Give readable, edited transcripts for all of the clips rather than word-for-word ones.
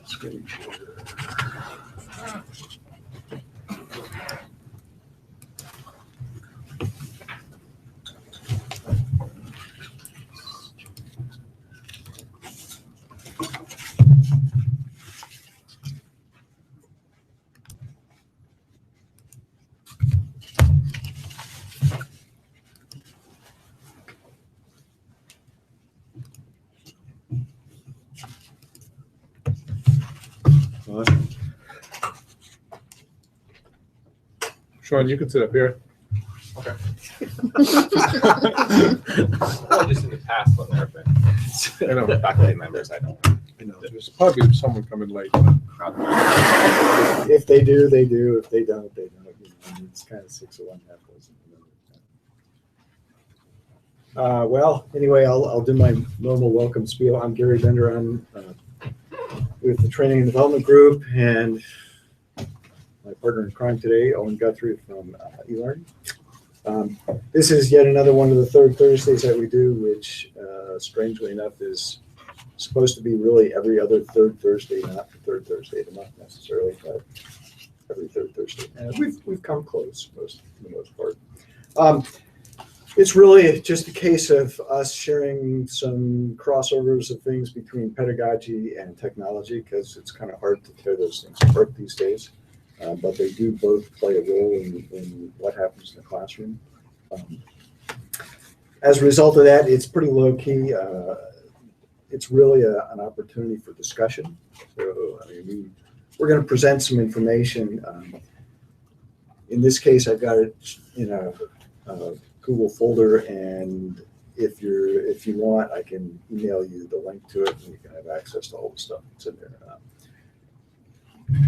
Screen Awesome. Sean, you can sit up here. Okay. Well, just in the past when there have been I know. faculty members, I don't. I know. There's probably someone coming late. If they do, they do. If they don't, they don't. You know, it's kind of 6 of one, half dozen of another. Well, anyway, I'll do my normal welcome spiel. I'm Gary Bender. I'm with the Training and Development Group, and my partner in crime today, Owen Guthrie from eLearning. This is yet another one of the third Thursdays that we do, which strangely enough is supposed to be really every other third Thursday, not the third Thursday of the month necessarily, but every third Thursday. And we've come close for the most part. It's really just a case of us sharing some crossovers of things between pedagogy and technology, because it's kind of hard to tear those things apart these days. But they do both play a role in what happens in the classroom. As a result of that, it's pretty low key. It's really an opportunity for discussion. So, I mean, we're going to present some information. In this case, I've got it in a Google folder, and if you want, I can email you the link to it, and you can have access to all the stuff that's in there.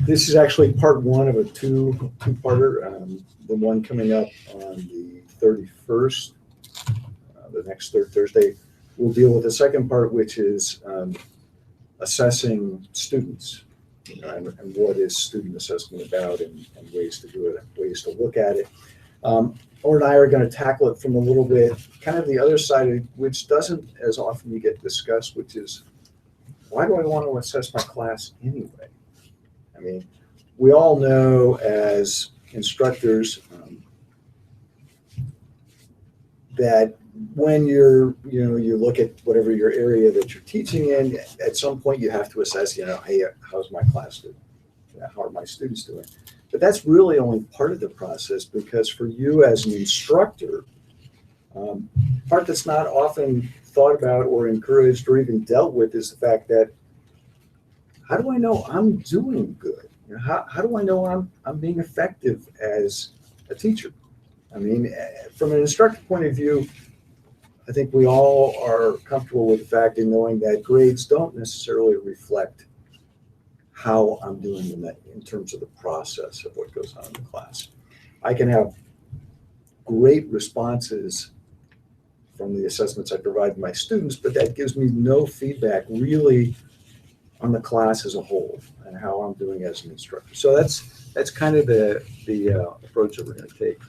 This is actually part one of a two-parter. The one coming up on the 31st, the next third Thursday, we'll deal with the second part, which is assessing students, you know, and what is student assessment about, and ways to do it, ways to look at it. Owen and I are going to tackle it from a little bit, kind of the other side, of, which doesn't as often get discussed, which is, why do I want to assess my class anyway? I mean, we all know as instructors that when you look at whatever your area that you're teaching in, at some point you have to assess, hey, how's my class doing? How are my students doing? But that's really only part of the process, because for you as an instructor, part that's not often thought about or encouraged or even dealt with is the fact that, how do I know I'm doing good? How do I know I'm being effective as a teacher? I mean, from an instructor point of view, I think we all are comfortable with the fact in knowing that grades don't necessarily reflect how I'm doing in terms of the process of what goes on in the class. I can have great responses from the assessments I provide my students, but that gives me no feedback really on the class as a whole and how I'm doing as an instructor. So that's kind of the approach that we're going to take.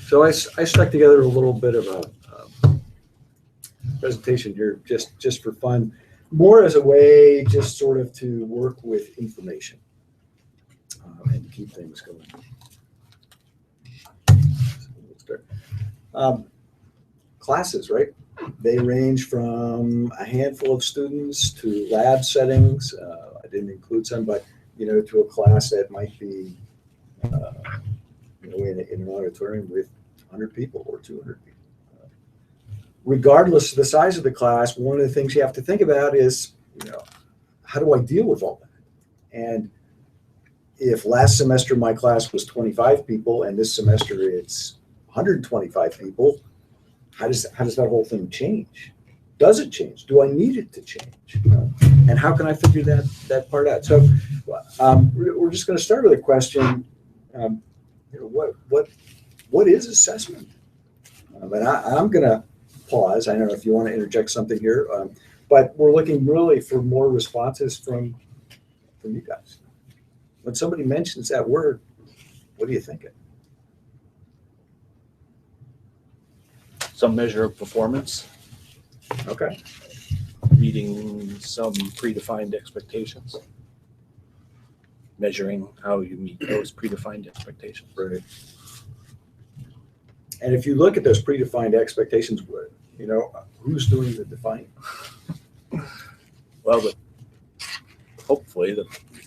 So I stuck together a little bit of a presentation here just for fun, more as a way just sort of to work with information and keep things going. Classes, right? They range from a handful of students to lab settings. I didn't include some, but to a class that might be in an auditorium with 100 people or 200 people. Regardless of the size of the class, one of the things you have to think about is, how do I deal with all that? And if last semester my class was 25 people and this semester it's 125 people, how does that whole thing change? Does it change? Do I need it to change? And how can I figure that part out? So we're just going to start with a question. What is assessment? And I'm going to pause. I don't know if you want to interject something here, but we're looking really for more responses from you guys. When somebody mentions that word, what are you thinking? some measure of performance, Okay. meeting some predefined expectations, measuring how you meet those predefined expectations. Right. And if you look at those predefined expectations, who's doing the defining? Well, hopefully,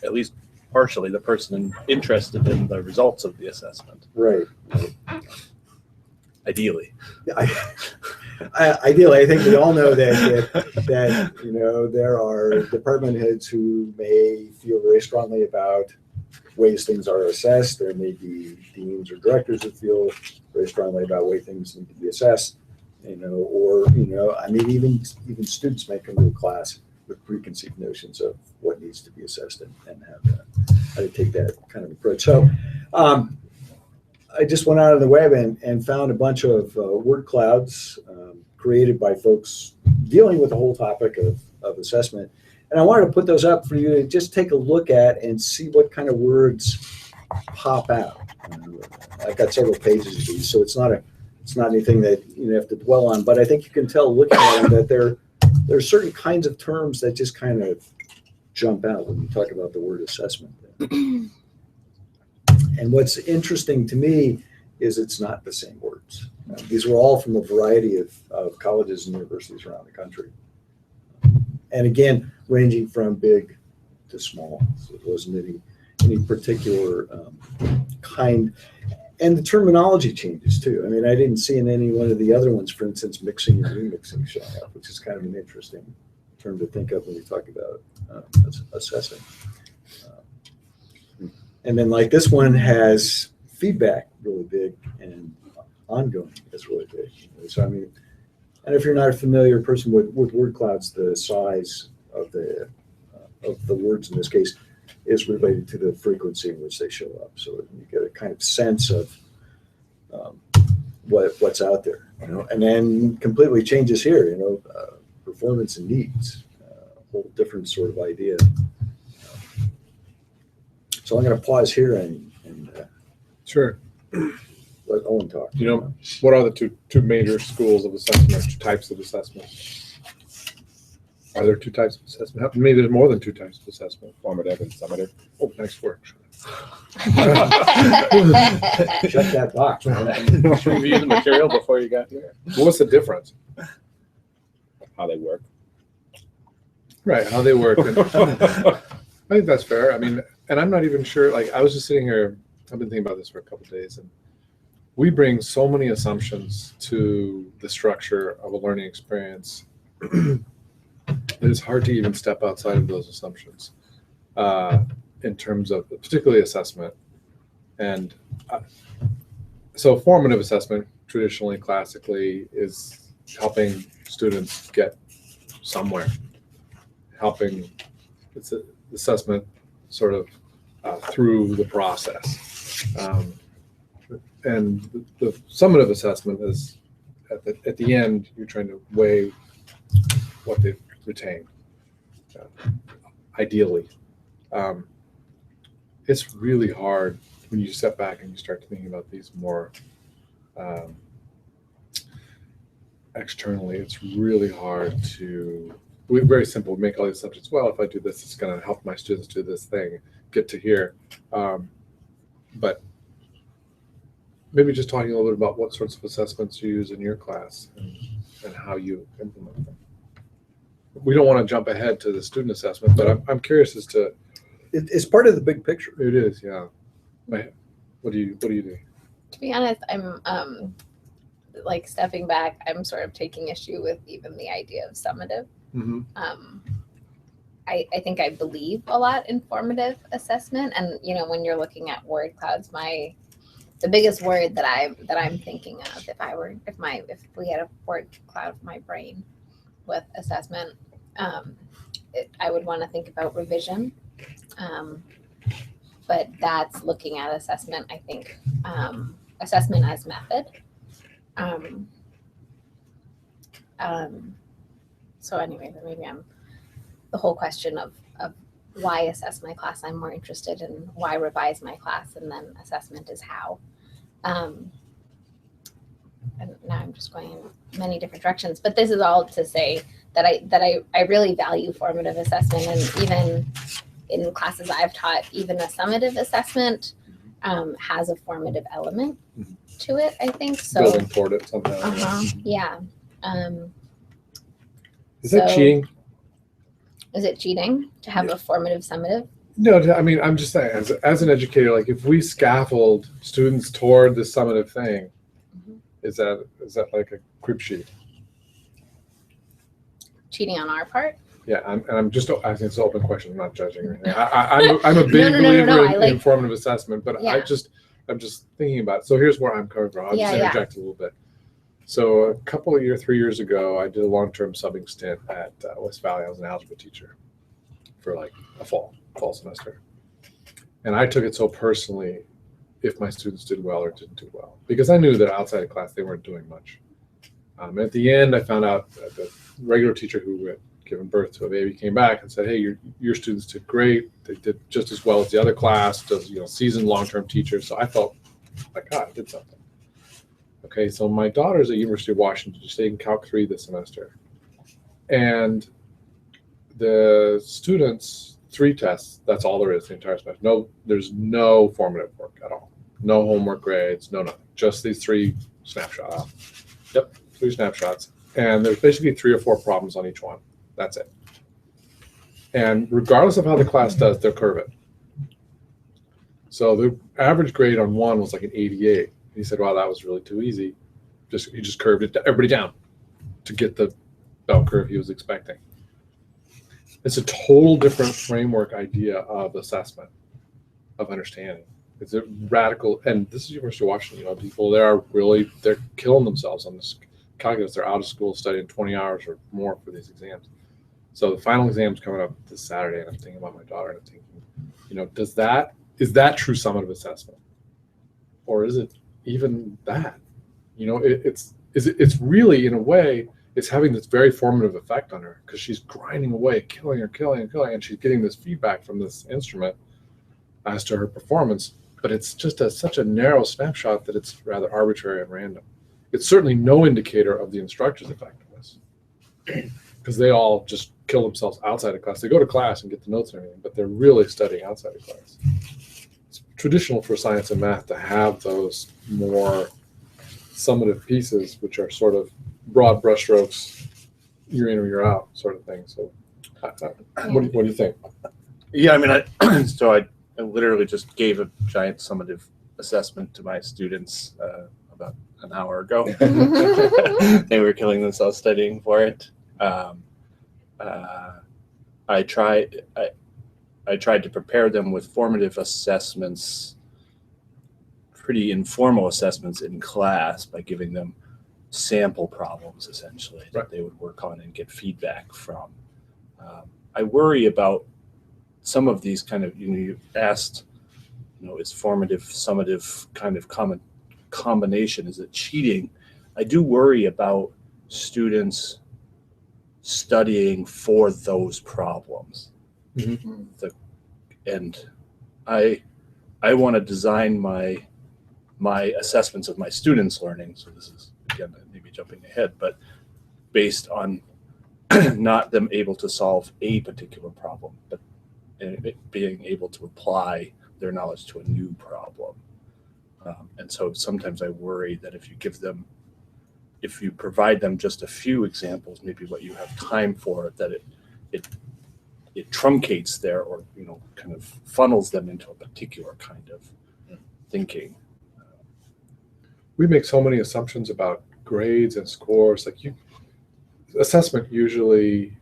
at least partially, the person interested in the results of the assessment, Right. ideally. Ideally, I think we all know that there are department heads who may feel very strongly about ways things are assessed. There may be deans or directors who feel very strongly about way things need to be assessed. I mean, even students may come to a class with preconceived notions of what needs to be assessed and how to take that kind of approach. So I just went out on the web and found a bunch of word clouds created by folks dealing with the whole topic of assessment. And I wanted to put those up for you to just take a look at and see what kind of words pop out. I've got several pages of these, so it's not anything that you have to dwell on, but I think you can tell looking at them that there are certain kinds of terms that just kind of jump out when you talk about the word assessment. And what's interesting to me is it's not the same words. These were all from a variety of colleges and universities around the country. And again, ranging from big to small. So it wasn't any particular kind. And the terminology changes too. I mean, I didn't see in any one of the other ones, for instance, mixing or remixing showing up, which is kind of an interesting term to think of when you talk about assessing. And then like this one has feedback really big and ongoing is really big. So I mean, and if you're not a familiar person with word clouds, the size of the words in this case is related to the frequency in which they show up. So you get a kind of sense of what's out there, and then completely changes here, performance and needs, a whole different sort of idea. So I'm going to pause here and Sure. let Owen talk. What are the two major schools of assessment, two types of assessment? Are there two types of assessment? Maybe there's more than two types of assessment, formative and summative. Oh, nice work. Check that box. Review the material before you got here. What's the difference? How they work. Right, how they work. I think that's fair. I mean, and I'm not even sure, like, I was just sitting here, I've been thinking about this for a couple of days, and we bring so many assumptions to the structure of a learning experience that it's hard to even step outside of those assumptions in terms of particularly assessment. And so formative assessment, traditionally, classically, is helping students get somewhere, helping assessment sort of through the process. And the summative assessment is at the end, you're trying to weigh what they've retained, ideally. It's really hard when you step back and you start thinking about these more externally. It's really hard to, we're very simple, make all these assumptions. Well, if I do this, it's going to help my students do this thing, get to here. But maybe just talking a little bit about what sorts of assessments you use in your class and how you implement them. We don't want to jump ahead to the student assessment, but I'm curious as to. It's part of the big picture. It is, yeah. What do you do? To be honest, I'm like stepping back. I'm sort of taking issue with even the idea of summative. Mm-hmm. I think I believe a lot in formative assessment, and when you're looking at word clouds, the biggest word that I'm thinking of if we had a word cloud for my brain with assessment, I would want to think about revision. But that's looking at assessment, I think, assessment as method. So anyway, maybe the whole question of why assess my class, I'm more interested in why revise my class, and then assessment is how. And now I'm just going in many different directions. But this is all to say that I really value formative assessment, and even in classes I've taught, even a summative assessment has a formative element to it, I think. So Building toward it somehow. yeah. Is that So- cheating? Is it cheating to have a formative summative? No, I mean, I'm just saying, as an educator, like if we scaffold students toward this summative thing, is that like a crib sheet? Cheating on our part? Yeah, I'm just asking. It's an open question. I'm not judging or anything. I'm a big No, believer I in like- formative assessment, but Yeah. I'm just thinking about it. So here's where I'm coming from. I'll Yeah, just yeah. interject a little bit. So a couple of 3 years ago, I did a long-term subbing stint at West Valley. I was an algebra teacher for like a fall semester, and I took it so personally if my students did well or didn't do well, because I knew that outside of class they weren't doing much. At the end, I found out that the regular teacher who had given birth to a baby came back and said, "Hey, your students did great. They did just as well as the other class." Does seasoned long-term teacher. So I felt like, God, I did something. Okay, so my daughter's at University of Washington. She's taking Calc 3 this semester, and the students 3 tests. That's all there is the entire semester. No, there's no formative work at all. No homework grades. No nothing. Just these 3 snapshots. Yep, 3 snapshots, and there's basically 3 or 4 problems on each one. That's it. And regardless of how the class does, they'll curve it. So the average grade on one was like an 88. He said, "Wow, that was really too easy." He just curved it everybody down to get the bell curve he was expecting. It's a total different framework idea of assessment, of understanding. It's a radical, and this is University of Washington. People they're killing themselves on this calculus. They're out of school studying 20 hours or more for these exams. So the final exam's coming up this Saturday, and I'm thinking about my daughter, and I'm thinking, is that true summative assessment, or is it even that? It's really, in a way, it's having this very formative effect on her, because she's grinding away, killing, and she's getting this feedback from this instrument as to her performance. But it's just such a narrow snapshot that it's rather arbitrary and random. It's certainly no indicator of the instructor's effectiveness, because they all just kill themselves outside of class. They go to class and get the notes and everything, but they're really studying outside of class. It's traditional for science and math to have those more summative pieces, which are sort of broad brushstrokes, you're in or you're out sort of thing. So what do you think? Yeah, I mean, I literally just gave a giant summative assessment to my students about an hour ago. They were killing themselves studying for it. I tried to prepare them with formative assessments, pretty informal assessments in class, by giving them sample problems essentially that they would work on and get feedback from. I worry about some of these kind of, you asked, is formative, summative kind of combination, is it cheating? I do worry about students studying for those problems. And I want to design my assessments of my students' learning. So this is, again, maybe jumping ahead, but based on not them able to solve a particular problem, but being able to apply their knowledge to a new problem. And so sometimes I worry that if you provide them just a few examples, maybe what you have time for, that it truncates or kind of funnels them into a particular kind of thinking. We make so many assumptions about grades and scores. Assessment usually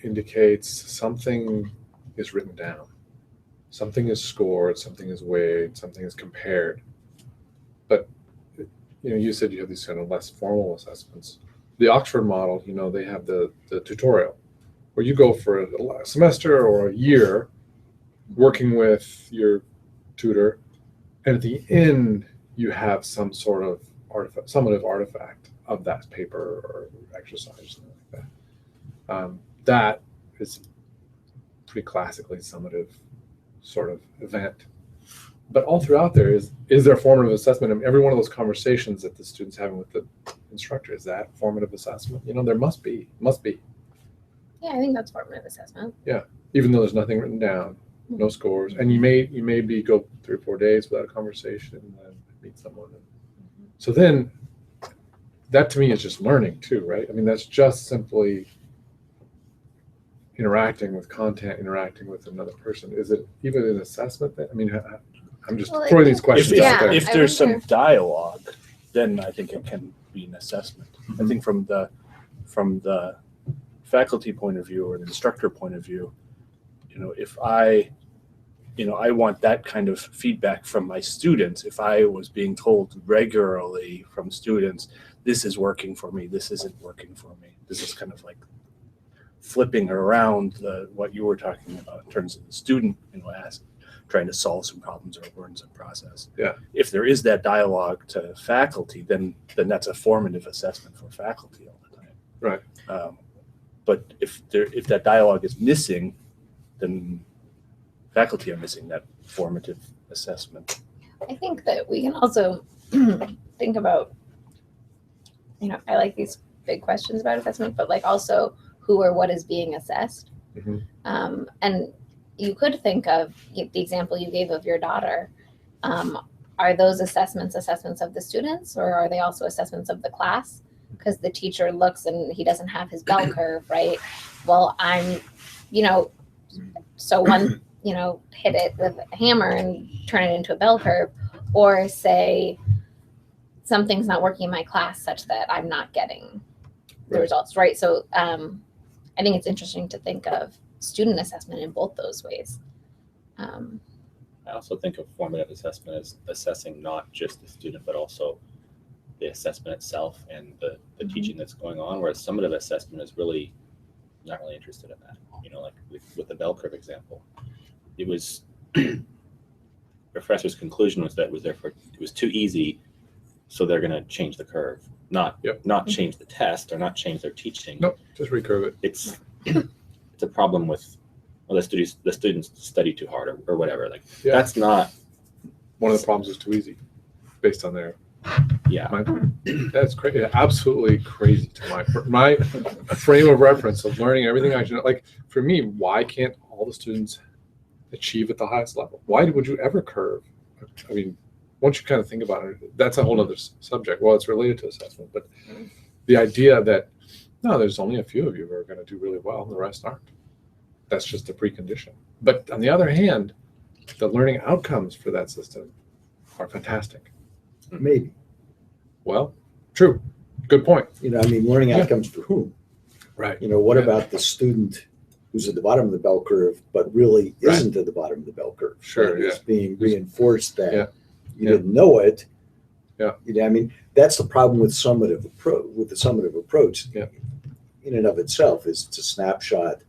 indicates something is written down, something is scored, something is weighed, something is compared. But you said you have these kind of less formal assessments. The Oxford model, they have the tutorial, where you go for a semester or a year working with your tutor, and at the end you have some sort of summative artifact of that paper or exercise, something like that. That is pretty classically summative sort of event. but all throughout there is there formative assessment? I mean, every one of those conversations that the student's having with the instructor, is that formative assessment? You know, there must be, Yeah, I think that's formative assessment. even though there's nothing written down, no scores, and you may be go 3 or 4 days without a conversation and then meet someone. So then that to me is just learning too, right? I mean, that's just simply interacting with content, interacting with another person. Is it even an assessment? That I mean, I'm just Well, I throwing these think- questions If, out there. if I there's some wonder- dialogue, then I think it can be an assessment. I think from the faculty point of view or the instructor point of view, you know, if I want that kind of feedback from my students. If I was being told regularly from students, this is working for me, this isn't working for me. This is kind of like flipping around what you were talking about in terms of the student, trying to solve some problems or learn some process. Yeah. If there is that dialogue to faculty, then that's a formative assessment for faculty all the time. Right. But if that dialogue is missing, then faculty are missing that formative assessment. I think that we can also think about, I like these big questions about assessment, but like also who or what is being assessed. Mhm. And you could think of the example you gave of your daughter. Are those assessments of the students, or are they also assessments of the class? Because the teacher looks and he doesn't have his bell curve, right? Well, so one, hit it with a hammer and turn it into a bell curve, or say something's not working in my class such that I'm not getting the Right. results, right? So I think it's interesting to think of student assessment in both those ways. I also think of formative assessment as assessing not just the student, but also the assessment itself and the teaching that's going on, whereas summative assessment is really not really interested in that. Like with the bell curve example, it was professor's conclusion was that it was too easy, so they're going to change the curve, not change the test or not change their teaching. Nope, just recurve it. It's a problem with the students study too hard or whatever. Like Yeah. that's not One of the problems is too easy, based on their. yeah. That's crazy. Absolutely crazy to my frame of reference of learning everything I should know. Like for me, why can't all the students achieve at the highest level? Why would you ever curve? I mean, once you kind of think about it, that's a whole other subject. Well, it's related to assessment, but the idea that no, there's only a few of you who are going to do really well, and the rest aren't. That's just a precondition. But on the other hand, the learning outcomes for that system are fantastic. Maybe. Well, true. Good point. Learning Yeah. outcomes for whom? Right. What Yeah. about the student who's at the bottom of the bell curve, but really Right. isn't at the bottom of the bell curve? Sure, And is yeah. being reinforced that Yeah. you Yeah. didn't know it. Yeah. That's the problem with the summative approach. Yeah. In and of itself is it's a snapshot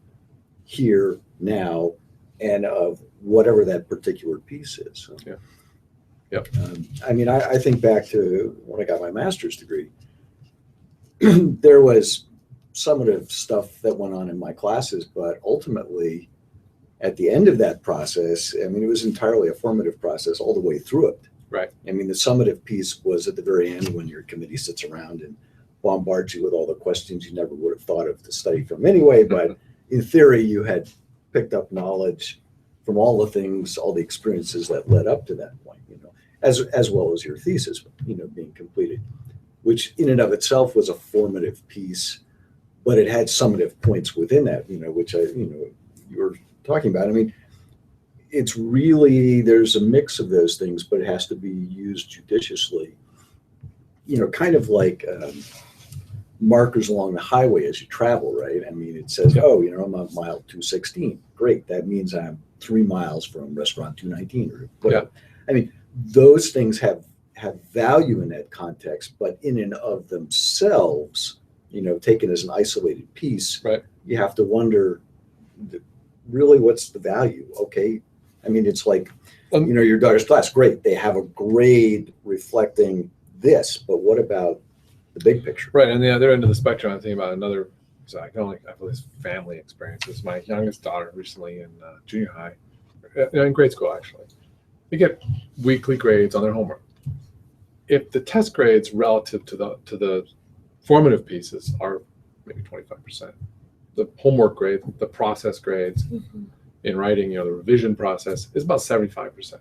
here, now, and of whatever that particular piece is. So, Yeah. Yep. I think back to when I got my master's degree. There was summative stuff that went on in my classes, but ultimately, at the end of that process, it was entirely a formative process all the way through it. Right. The summative piece was at the very end when your committee sits around and bombards you with all the questions you never would have thought of to study from anyway. But in theory, you had picked up knowledge from all the things, all the experiences that led up to that point, as well as your thesis, being completed, which in and of itself was a formative piece, but it had summative points within that, which you were talking about. It's really, there's a mix of those things, but it has to be used judiciously, kind of like markers along the highway as you travel, right? It says, Yeah. I'm on mile 216. Great. That means I'm 3 miles from restaurant 219 or whatever. Those things have value in that context, but in and of themselves, taken as an isolated piece, Right. You have to wonder, really, what's the value? Okay. It's like, your daughter's class, great. They have a grade reflecting this, but what about the big picture? Right. And the other end of the spectrum, I'm thinking about another, so I have this family experiences. My youngest daughter recently in junior high, in grade school actually, they get weekly grades on their homework. If the test grades relative to the formative pieces are maybe 25%, the homework grade, the process grades in writing, the revision process is about 75%.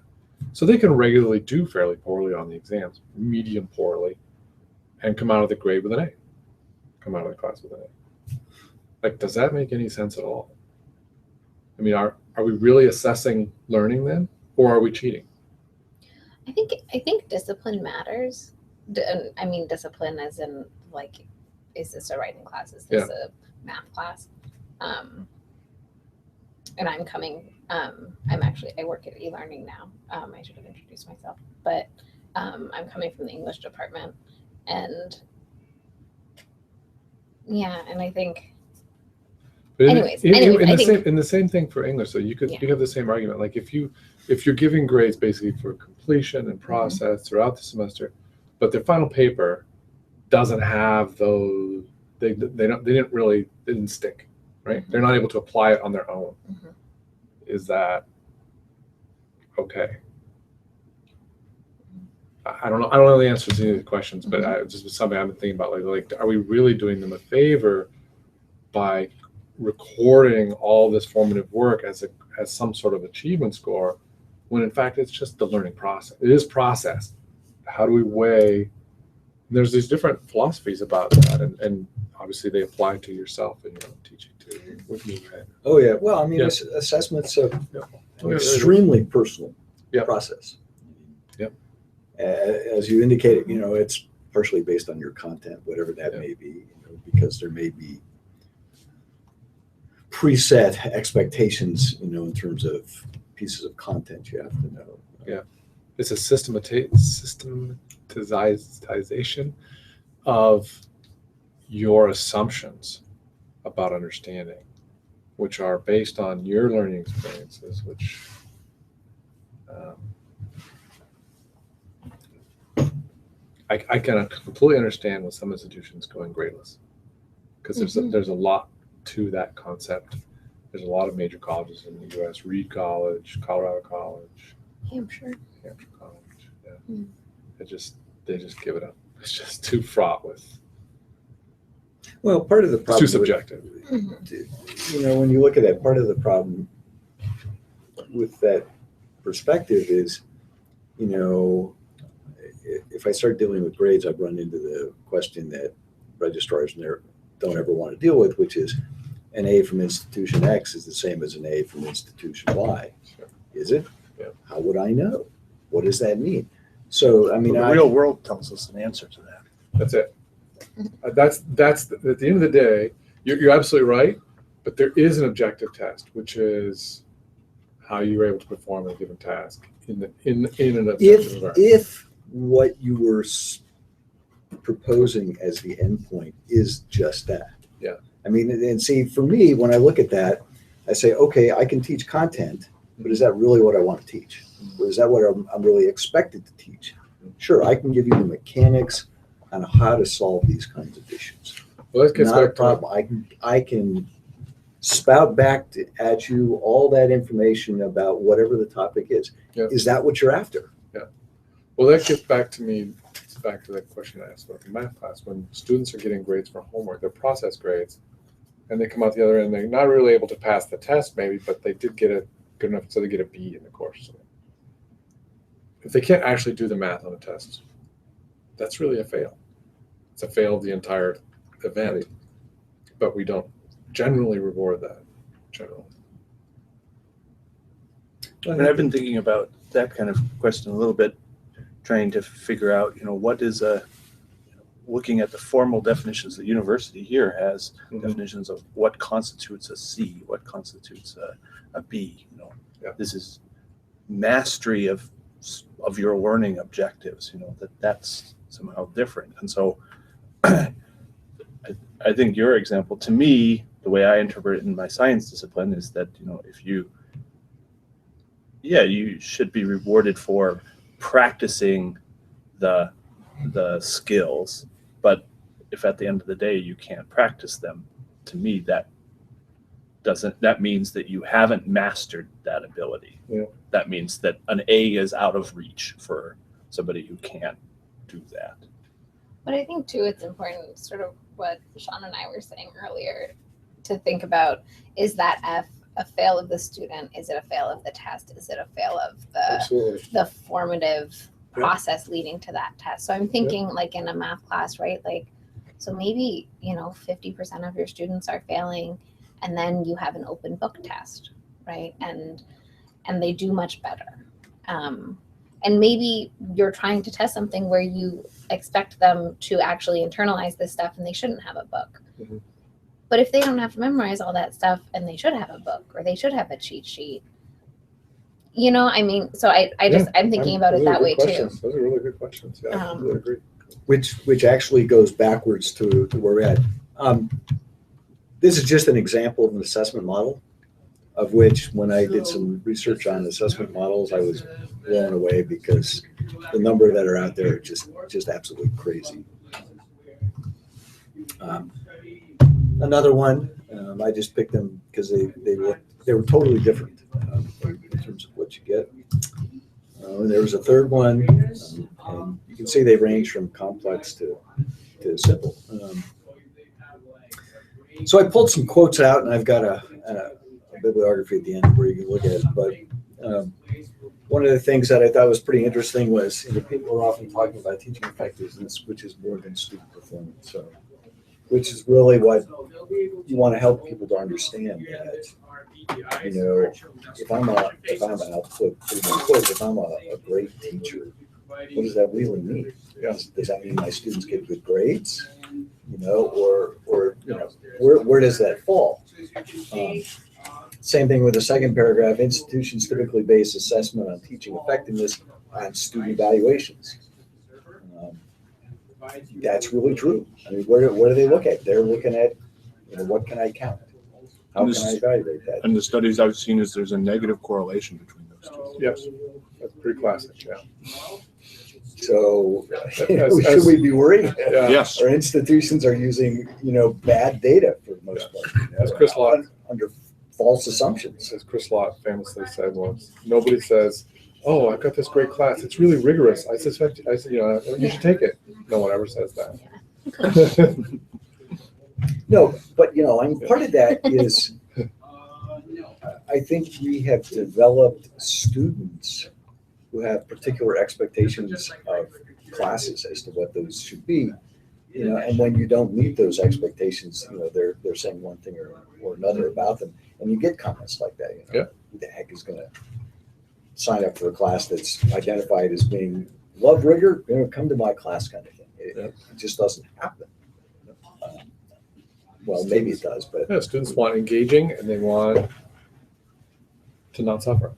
So they can regularly do fairly poorly on the exams, medium poorly, and come out of the grade with an A, come out of the class with an A. Like, does that make any sense at all? I mean, are we really assessing learning then, or are we cheating? I think discipline matters. I mean, discipline as in like, is this a writing class? Is this a math class? And I'm coming. I work at eLearning now. I should have introduced myself, but I'm coming from the English department, and and I think. But Anyways, I think in the same thing for English, so you have the same argument. Like if you're giving grades basically for completion and process throughout the semester, but their final paper doesn't have those, they didn't stick, right? They're not able to apply it on their own. Is that okay? I don't know the answers to any of the questions, but just something I've been thinking about. Like, are we really doing them a favor by recording all this formative work as some sort of achievement score, when in fact it's just the learning process? It is process. How do we weigh? There's these different philosophies about that, and obviously they apply to yourself and your own teaching too. With me, right? Oh yeah. Well, I mean, assessments are an extremely personal process. Yep. As you indicated, it's partially based on your content, whatever that may be, because there may be preset expectations, in terms of pieces of content you have to know. Yeah. It's a systematization of your assumptions about understanding, which are based on your learning experiences, which I can completely understand with some institutions going gradeless, because there's a lot to that concept. There's a lot of major colleges in the U.S. Reed College, Colorado College, Hampshire College. Yeah, they just give it up. It's just too fraught with. Well, part of the problem. It's too subjective. When you look at that, part of the problem with that perspective is, if I start dealing with grades, I've run into the question that registrars don't ever want to deal with, which is an A from institution X is the same as an A from institution Y. Sure. Is it? Yeah. How would I know? What does that mean? So, I mean, the real world tells us an answer to that. That's it. That's at the end of the day, you're absolutely right, but there is an objective test, which is how you were able to perform a given task in an objective environment. If what you were proposing as the endpoint is just that. Yeah. I mean, and see, for me, when I look at that, I say, okay, I can teach content, but is that really what I want to teach? Or is that what I'm really expected to teach? Sure, I can give you the mechanics on how to solve these kinds of issues. Well, that gets Not a back to problem. I can spout back at you all that information about whatever the topic is. Yeah. Is that what you're after? Well, that gets back to that question I asked about the math class. When students are getting grades for homework, they're process grades, and they come out the other end, they're not really able to pass the test maybe, but they did get it good enough so they get a B in the course. If they can't actually do the math on the test, that's really a fail. It's a fail of the entire event, but we don't generally reward that, generally. And I've been thinking about that kind of question a little bit, trying to figure out, what is looking at the formal definitions. The university here has definitions of what constitutes a C, what constitutes a B. This is mastery of your learning objectives. That's somehow different. And so, I think your example, to me, the way I interpret it in my science discipline is that if you should be rewarded for practicing the skills, but if at the end of the day you can't practice them, to me that that means that you haven't mastered that ability. Yeah. That means that an A is out of reach for somebody who can't do that. But I think too, it's important, sort of what Sean and I were saying earlier, to think about, is that F a fail of the student? Is it a fail of the test? Is it a fail of Absolutely. the formative Yeah. process leading to that test? So I'm thinking like in a math class, right? Like, so maybe, 50% of your students are failing, and then you have an open book test, right? And they do much better. And maybe you're trying to test something where you expect them to actually internalize this stuff and they shouldn't have a book. Mhm. But if they don't have to memorize all that stuff and they should have a book or they should have a cheat sheet, so I'm thinking about it Those are that good way too. questions. Those are really good questions. Yeah, I really agree. Which actually goes backwards to where we're at. This is just an example of an assessment model, of which when I did some research on assessment models, I was blown away because the number that are out there are just absolutely crazy. Another one, I just picked them because they were totally different in terms of what you get. And there was a third one, and you can see they range from complex to simple. So I pulled some quotes out, and I've got a bibliography at the end where you can look at it. But one of the things that I thought was pretty interesting was people are often talking about teaching effectiveness, which is more than student performance. So, which is really what you want to help people to understand that. If I'm I'll put pretty much quotes, if I'm a great teacher, what does that really mean? Does that mean my students get good grades? Or where does that fall? Same thing with the second paragraph. Institutions typically base assessment on teaching effectiveness on student evaluations. That's really true. I mean, what do they look at? They're looking at, what can I count? How can I evaluate that? And the studies I've seen is there's a negative correlation between those two. Yes, that's pretty classic. Yeah. So should we be worried? Yeah. Yes. Our institutions are using, bad data for the most part. As Chris Lott, Under false assumptions. as Chris Lott famously said once, nobody says, "Oh, I've got this great class. It's really rigorous. I said, you should take it." No one ever says that. No, but part of that is I think we have developed students who have particular expectations of classes as to what those should be. And when you don't meet those expectations, they're saying one thing or another about them, and you get comments like that. Yeah. Who the heck is going to sign up for a class that's identified as being love rigor? Come to my class kind of thing. It just doesn't happen. Well, maybe it does, but Yeah, students want engaging and they want to not suffer.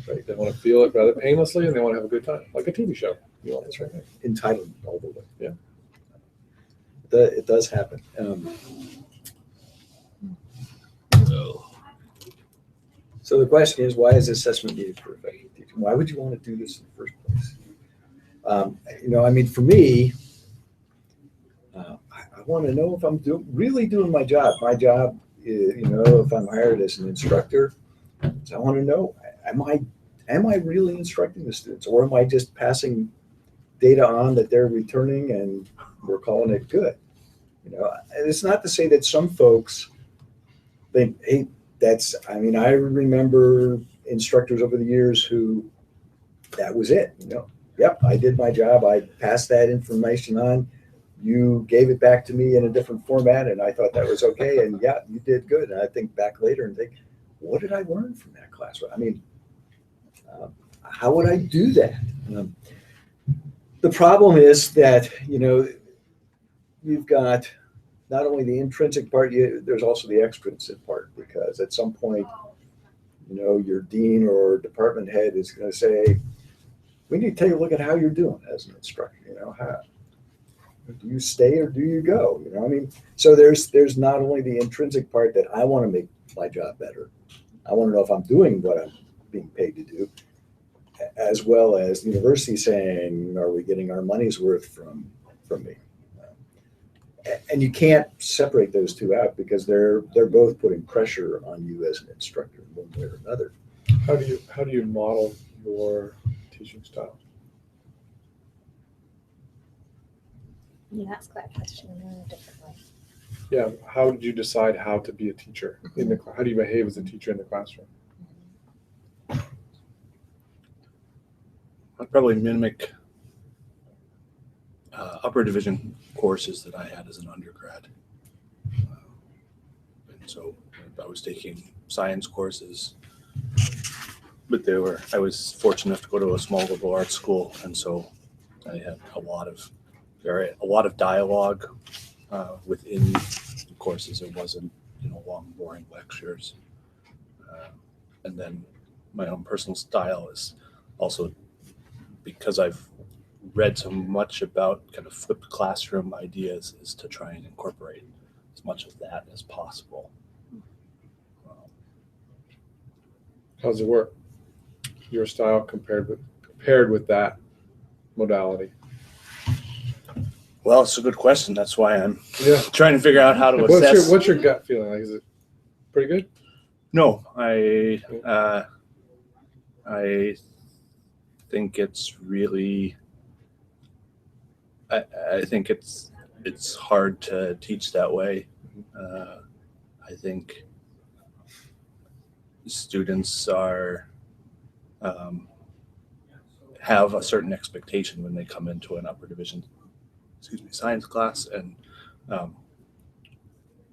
Right? They want to feel it rather painlessly and they want to have a good time, like a TV show. That's right. entitlement all the way. Yeah. It does happen. So the question is, why is assessment needed for effective teaching? Why would you want to do this in the first place? For me, I want to know if I'm really doing my job. My job, if I'm hired as an instructor, so I want to know, am I really instructing the students, or am I just passing data on that they're returning and we're calling it good? And it's not to say that some folks think, hey, I remember instructors over the years who that was it. Yep, I did my job. I passed that information on. You gave it back to me in a different format, and I thought that was okay. And yeah, you did good. And I think back later and think, what did I learn from that class? How would I do that? The problem is that, you've got not only the intrinsic part, there's also the extrinsic part, because at some point, your dean or department head is going to say, we need to take a look at how you're doing as an instructor. How do you stay or do you go? So there's not only the intrinsic part that I want to make my job better. I want to know if I'm doing what I'm being paid to do, as well as the university saying, are we getting our money's worth from me? and you can't separate those two out because they're both putting pressure on you as an instructor one way or another. How do you model your teaching style? You ask that question in a different way. Yeah, how did you decide how to be a teacher in the how do you behave as a teacher in the classroom? I'd probably mimic upper division courses that I had as an undergrad. And so I was taking science courses, but I was fortunate enough to go to a small liberal arts school, and so I had a lot of dialogue within the courses. It wasn't, long, boring lectures. And then my own personal style is also, because I've read so much about kind of flipped classroom ideas, is to try and incorporate as much of that as possible. How does it work? Your style compared with that modality. Well, it's a good question. That's why I'm Yeah. trying to figure out how to assess. What's your gut feeling? Like, is it pretty good? No, I think it's really. I think it's hard to teach that way. I think students have a certain expectation when they come into an upper division, science class, and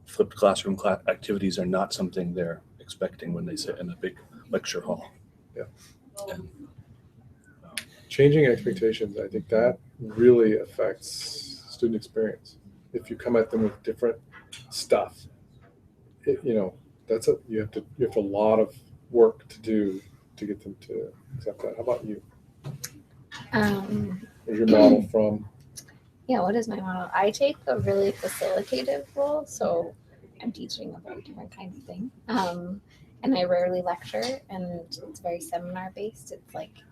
flipped classroom activities are not something they're expecting when they sit in a big lecture hall. Yeah. And, Changing expectations, I think that really affects student experience. If you come at them with different stuff, you have a lot of work to do to get them to accept that. How about you? Where's your model from? Yeah, what is my model? I take a really facilitative role, so I'm teaching a very different kind of thing. And I rarely lecture, and it's very seminar based. It's like,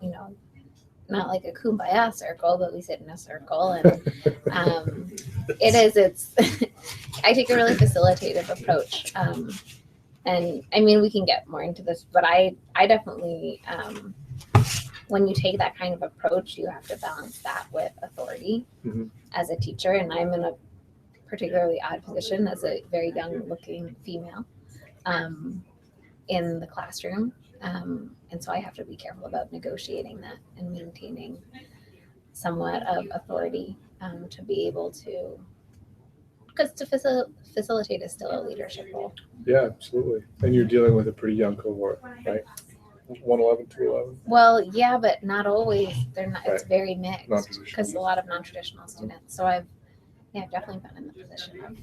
not like a kumbaya circle, but we sit in a circle, and it's I take a really facilitative approach. And I mean, we can get more into this, but I definitely, when you take that kind of approach, you have to balance that with authority as a teacher. And I'm in a particularly odd position as a very young looking female in the classroom. And so I have to be careful about negotiating that and maintaining somewhat of authority to be able to, because to facilitate is still a leadership role. Yeah, absolutely. And you're dealing with a pretty young cohort, right? 111, 211. Well, yeah, but not always. They're not. It's Right. very mixed Non-traditional. because a lot of non-traditional students. So I've definitely been in the position of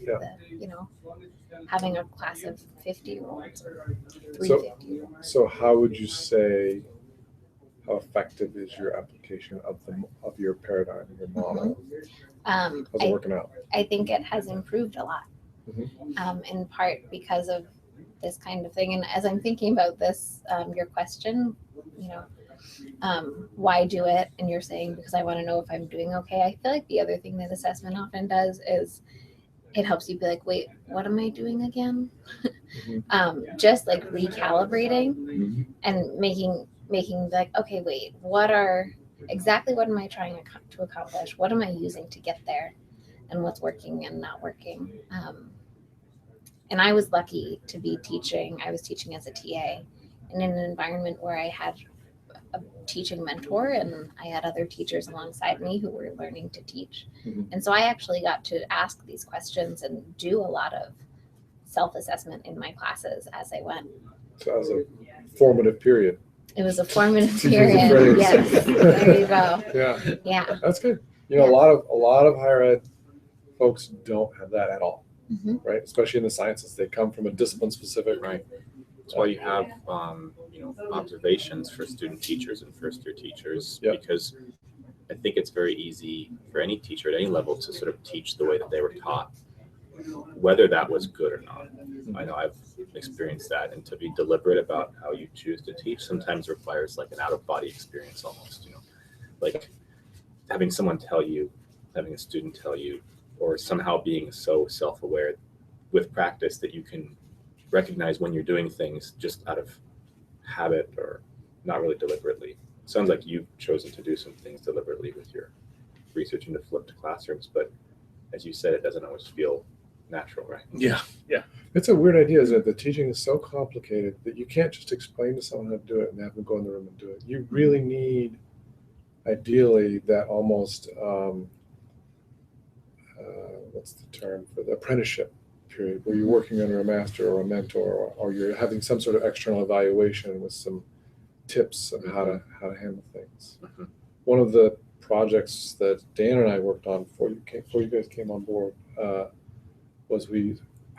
having a class of 50-year-olds or 350-year-olds. So how would you say, how effective is your application of your paradigm, your model? How's it working out? I think it has improved a lot, in part because of this kind of thing. And as I'm thinking about this, your question, why do it? And you're saying, because I want to know if I'm doing okay. I feel like the other thing that assessment often does is it helps you be like, wait, what am I doing again? Just like recalibrating and making like, okay, wait, what am I trying to accomplish? What am I using to get there? And what's working and not working? And I was lucky to be teaching. I was teaching as a TA in an environment where I had a teaching mentor and I had other teachers alongside me who were learning to teach. And so I actually got to ask these questions and do a lot of self-assessment in my classes as I went. So that was a formative period. It was a formative To use a period. phrase. Yes, there you go. Yeah, Yeah. that's good. A lot of higher ed folks don't have that at all, right? Especially in the sciences, they come from a discipline specific. Right. That's why you have observations for student teachers and first year teachers, because I think it's very easy for any teacher at any level to sort of teach the way that they were taught, whether that was good or not. I know I've experienced that, and to be deliberate about how you choose to teach sometimes requires like an out of body experience almost, like having a student tell you, or somehow being so self-aware with practice that you can recognize when you're doing things just out of habit or not really deliberately. Sounds like you've chosen to do some things deliberately with your research into flipped classrooms, but as you said, it doesn't always feel natural, right? Yeah. It's a weird idea, isn't it? The teaching is so complicated that you can't just explain to someone how to do it and have them go in the room and do it. You really need, ideally, that almost, what's the term for the apprenticeship period, where you're working under a master or a mentor, or you're having some sort of external evaluation with some tips on how to handle things. Mhm. One of the projects that Dan and I worked on before you guys came on board was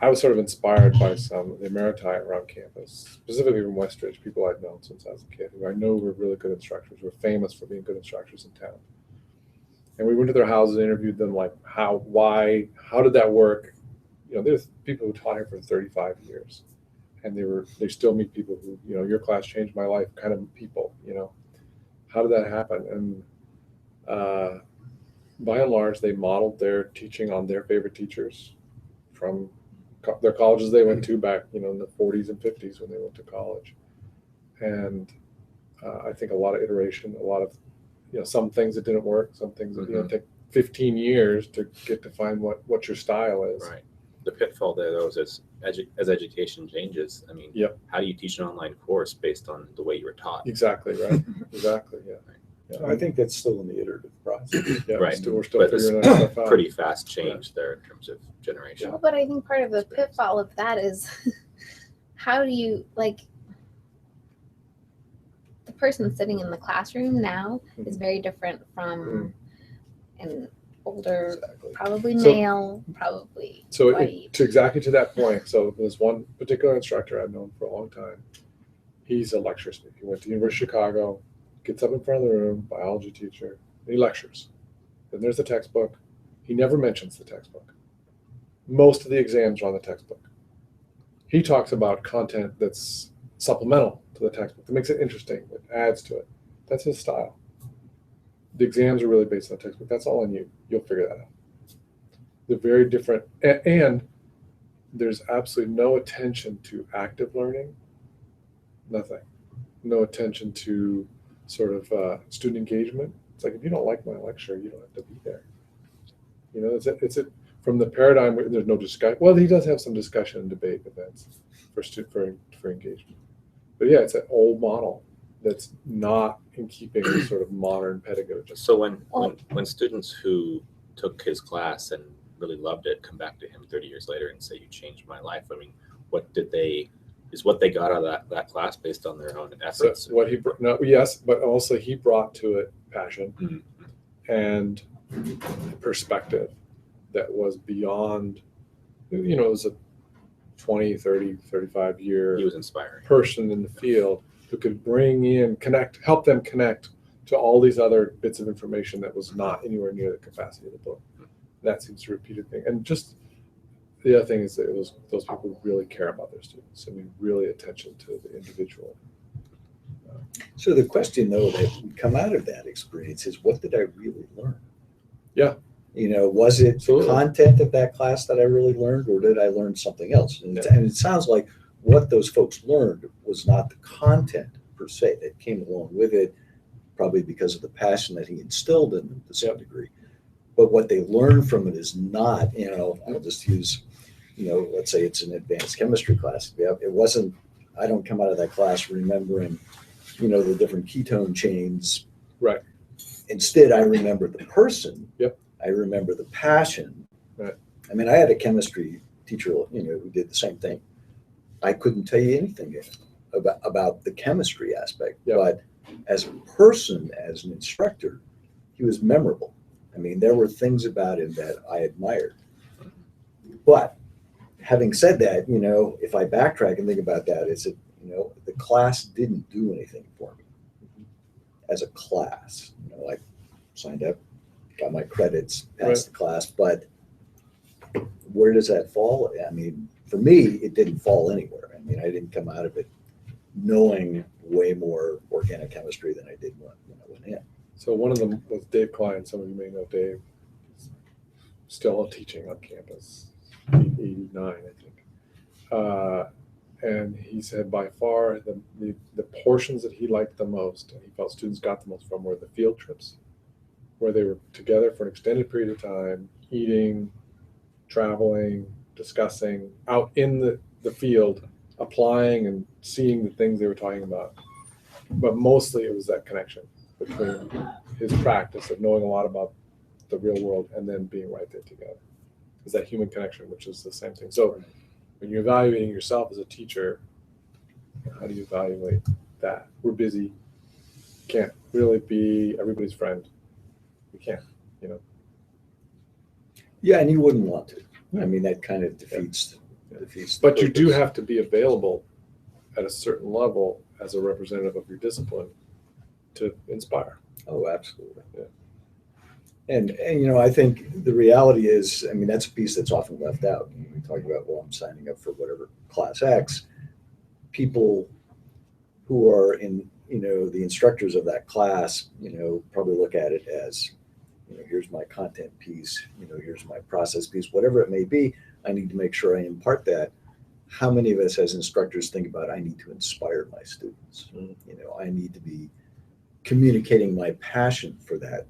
I was sort of inspired by some of the emeriti around campus, specifically from Westridge, people I'd known since I was a kid, who I know were really good instructors, were famous for being good instructors in town. And we went to their houses and interviewed them, like how did that work? You know, there's people who taught here for 35 years, and they still meet people who, you know, your class changed my life kind of people, you know. How did that happen? And by and large, they modeled their teaching on their favorite teachers from their colleges they went to back, you know, in the 40s and 50s when they went to college. And I think a lot of iteration, a lot of, you know, some things that didn't work, some things that, you know, take 15 years to get to find what your style is. Right. The pitfall there, though, is as education changes, I mean, Yep. how do you teach an online course based on the way you were taught? Exactly, right? Exactly, yeah. Yeah. I think that's still in the iterative process. Yeah, Right. we're still But it's figuring that stuff out. pretty fast change there in terms of generation. Well, but I think part of the pitfall of that is how do you, like, the person sitting in the classroom now is very different from an older, Exactly. probably So- male, probably So white. exactly to that point, so there's one particular instructor I've known for a long time. He's a lecture speaker. He went to University of Chicago, gets up in front of the room, biology teacher, and he lectures. Then there's the textbook. He never mentions the textbook. Most of the exams are on the textbook. He talks about content that's supplemental to the textbook, that makes it interesting, that adds to it. That's his style. The exams are really based on the textbook. That's all on you. You'll figure that out. They're very different. And there's absolutely no attention to active learning. Nothing. No attention to sort of student engagement. It's like, if you don't like my lecture, you don't have to be there. You know, it's from the paradigm where there's no discussion. Well, he does have some discussion and debate events for engagement. But yeah, it's an old model that's not in keeping with sort of modern pedagogy. So when students who took his class and really loved it come back to him 30 years later and say, "You changed my life," I mean, what they got out of that class based on their own So efforts? what he no, yes, but also he brought to it passion Mhm. and perspective that was beyond, you know, it was a 20, 30, 35 year He was inspiring. person in the field who could bring in, help them connect to all these other bits of information that was not anywhere near the capacity of the book. That seems to repeat a thing. And just the other thing is that those people really care about their students. I mean, really attention to the individual. So the question, though, that would come out of that experience is, what did I really learn? Yeah. You know, was it Absolutely. the content of that class that I really learned, or did I learn something else? And it sounds like what those folks learned was not the content per se that came along with it, probably because of the passion that he instilled in them to some degree. But what they learned from it is not, you know, I'll just use, you know, let's say it's an advanced chemistry class. Yeah, it wasn't, I don't come out of that class remembering, you know, the different ketone chains. Right. Instead, I remember the person. Yep. I remember the passion. Right. I mean, I had a chemistry teacher, you know, who did the same thing. I couldn't tell you anything about the chemistry aspect, Yep. but as a person, as an instructor, he was memorable. I mean, there were things about him that I admired. But having said that, you know, if I backtrack and think about that, is it, you know, the class didn't do anything for me as a class. You know, I signed up, got my credits, passed the class, but where does that fall? I mean, for me, it didn't fall anywhere. I mean, I didn't come out of it knowing way more organic chemistry than I did when I went in. So one of them was Dave Klein. Some of you may know Dave. still teaching on campus, 89, I think. And he said by far the portions that he liked the most, and he felt students got the most from, were the field trips, where they were together for an extended period of time, eating, traveling, discussing, out in the field, applying and seeing the things they were talking about. But mostly it was that connection between his practice of knowing a lot about the real world and then being right there together. Is that human connection, which is the same thing. So when you're evaluating yourself as a teacher, how do you evaluate that? We're busy, can't really be everybody's friend. We can't, you know. Yeah, and you wouldn't want to. I mean, that kind of defeats the But you do purpose. have to be available at a certain level as a representative of your discipline to inspire. Oh, absolutely. Yeah. And you know, I think the reality is, I mean, that's a piece that's often left out. When we talk about, well, I'm signing up for whatever class X. People who are in, you know, the instructors of that class, you know, probably look at it as, you know, here's my content piece, you know, here's my process piece, whatever it may be. I need to make sure I impart that. How many of us as instructors think about, I need to inspire my students? You know, I need to be communicating my passion for that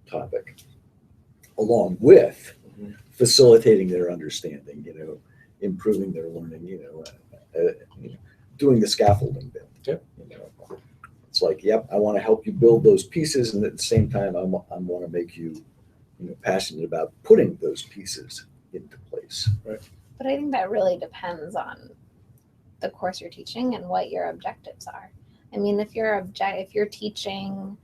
topic, along with facilitating their understanding, you know, improving their learning, you know, doing the scaffolding bit. Yep. You know, it's like, yep, I want to help you build those pieces, and at the same time, I want to make you, you know, passionate about putting those pieces into place. But I think that really depends on the course you're teaching and what your objectives are. I mean, if you're teaching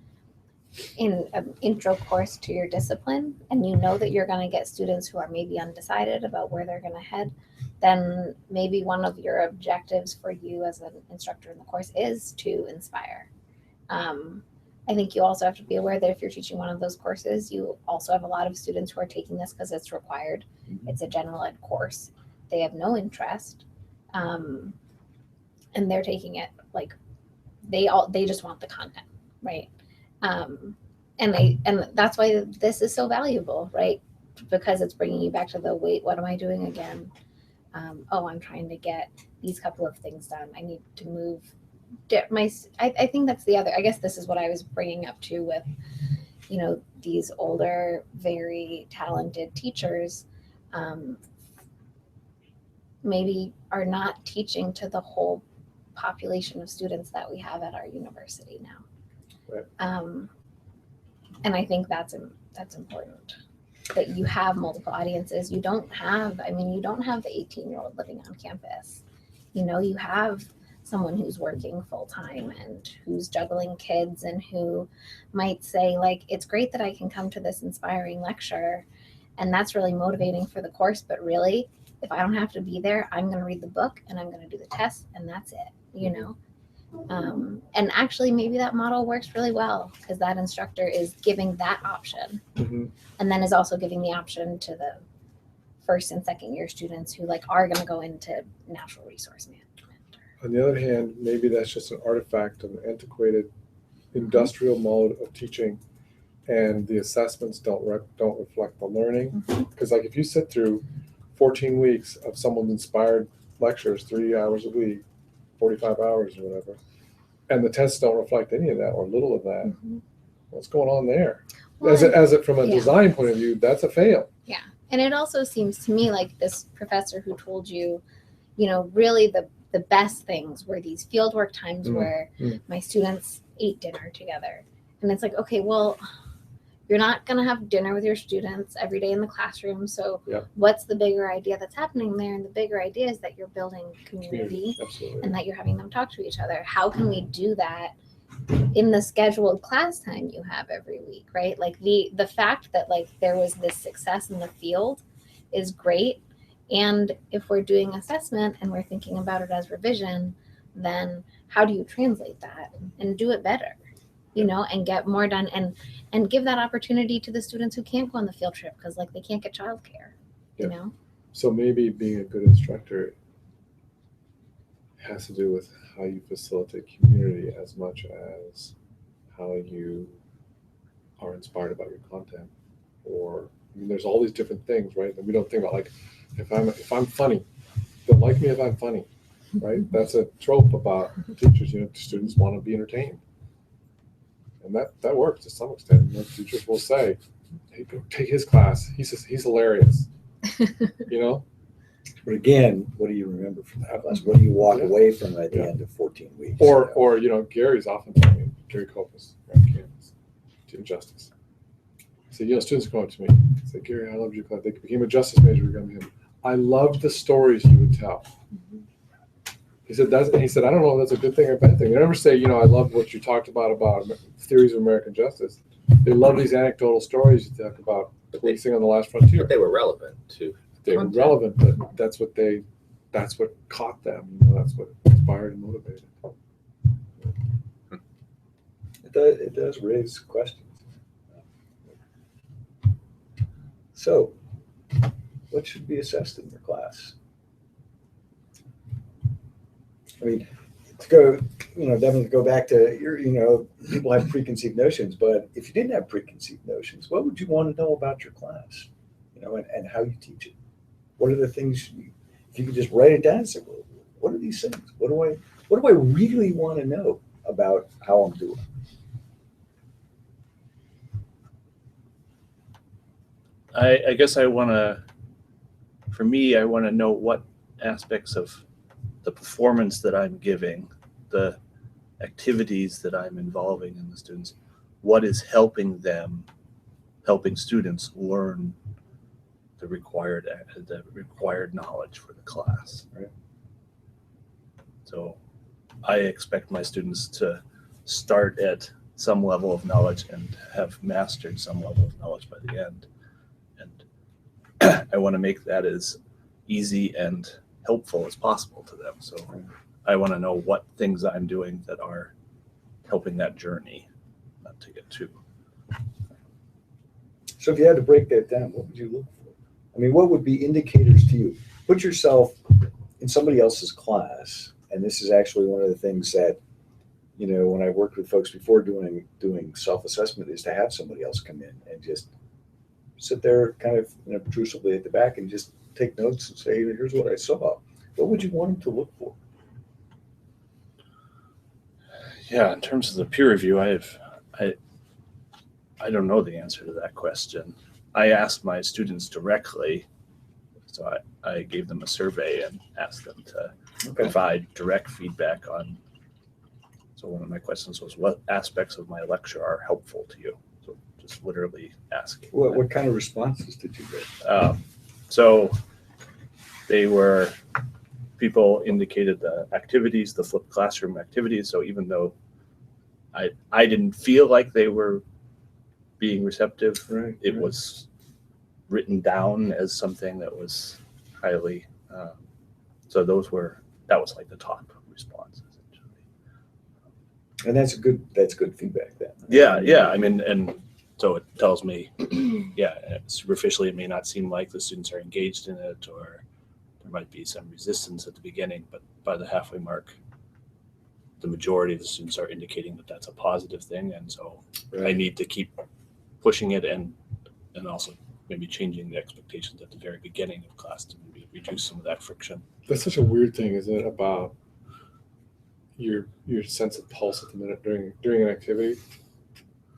in an intro course to your discipline and you know that you're going to get students who are maybe undecided about where they're going to head, then maybe one of your objectives for you as an instructor in the course is to inspire. I think you also have to be aware that if you're teaching one of those courses, you also have a lot of students who are taking this because it's required. It's a general ed course. They have no interest, and they're taking it like they just want the content, right? And that's why this is so valuable, right? Because it's bringing you back to the wait, what am I doing again? I'm trying to get these couple of things done. I need to move. I think that's the other. I guess this is what I was bringing up too with, you know, these older, very talented teachers. Maybe are not teaching to the whole population of students that we have at our university now. Right. And I think that's important, that you have multiple audiences. You don't have the 18-year-old living on campus. You know, you have someone who's working full time and who's juggling kids and who might say, like, it's great that I can come to this inspiring lecture and that's really motivating for the course, but really, if I don't have to be there, I'm going to read the book and I'm going to do the test and that's it, you know? And actually maybe that model works really well because that instructor is giving that option and then is also giving the option to the first and second year students who like are going to go into natural resource management. On the other hand, maybe that's just an artifact of an antiquated industrial mode of teaching, and the assessments don't reflect the learning. Because like if you sit through 14 weeks of someone's inspired lectures, 3 hours a week, 45 hours or whatever, and the tests don't reflect any of that or little of that, what's going on there? Well, As it from a design point of view, that's a fail. Yeah. And it also seems to me like this professor who told you, you know, really the best things were these fieldwork times where my students ate dinner together. And it's like, okay, well, you're not going to have dinner with your students every day in the classroom. So what's the bigger idea that's happening there? And the bigger idea is that you're building community Absolutely. and that you're having them talk to each other. How can we do that in the scheduled class time you have every week, right? Like the fact that like there was this success in the field is great. And if we're doing assessment and we're thinking about it as revision, then how do you translate that and do it better, you know, and get more done and give that opportunity to the students who can't go on the field trip because like they can't get childcare, you know? So maybe being a good instructor has to do with how you facilitate community as much as how you are inspired about your content or I mean, there's all these different things, right? And we don't think about like, if I'm funny, they'll like me if I'm funny, right? That's a trope about teachers. Students want to be entertained, and that works to some extent. Teachers will say, "Hey, go take his class. He's hilarious," But again, what do you remember from that class? What do you walk Yeah. away from at the Yeah. end of 14 weeks? Or Gary's often telling me, Gary Copas, on campus, teaching justice. So students come up to me, say, Gary, I loved your class. They became a justice major because of him. I loved the stories you would tell. He said, I don't know if that's a good thing or a bad thing. They never say, I love what you talked about theories of American justice. They love these anecdotal stories you talk about policing on the last frontier. But they were relevant to They were content. relevant, but that's what caught them. That's what inspired and motivated. It does raise questions. So, what should be assessed in your class? I mean, to go, definitely go back to people have preconceived notions, but if you didn't have preconceived notions, what would you want to know about your class, and how you teach it? What are the things, if you could just write it down and say, well, what are these things? What do I really want to know about how I'm doing? I guess I want to know what aspects of the performance that I'm giving, the activities that I'm involving in the students, what is helping students learn the required knowledge for the class. Right. So I expect my students to start at some level of knowledge and have mastered some level of knowledge by the end. And I want to make that as easy and helpful as possible to them. So I want to know what things I'm doing that are helping that journey, not to get too. So if you had to break that down, what would you look for? I mean, what would be indicators to you? Put yourself in somebody else's class, and this is actually one of the things that, when I worked with folks before doing self-assessment, is to have somebody else come in and just sit there kind of obtrusively at the back and just take notes and say, here's what I saw. What would you want them to look for? Yeah, in terms of the peer review, I don't know the answer to that question. I asked my students directly, so I gave them a survey and asked them to provide direct feedback on. So one of my questions was, what aspects of my lecture are helpful to you? So just literally asking. What kind of responses did you get? So people indicated the activities, the flipped classroom activities. So even though I didn't feel like they were being receptive, Right. it was written down as something that was highly, so that was like the top responses. And that's good feedback then. Yeah. I mean, and so it tells me, superficially, it may not seem like the students are engaged in it, or there might be some resistance at the beginning, but by the halfway mark, the majority of the students are indicating that that's a positive thing. And so I need to keep pushing it and also maybe changing the expectations at the very beginning of class to maybe reduce some of that friction. That's such a weird thing, isn't it, about your sense of pulse at the minute during an activity.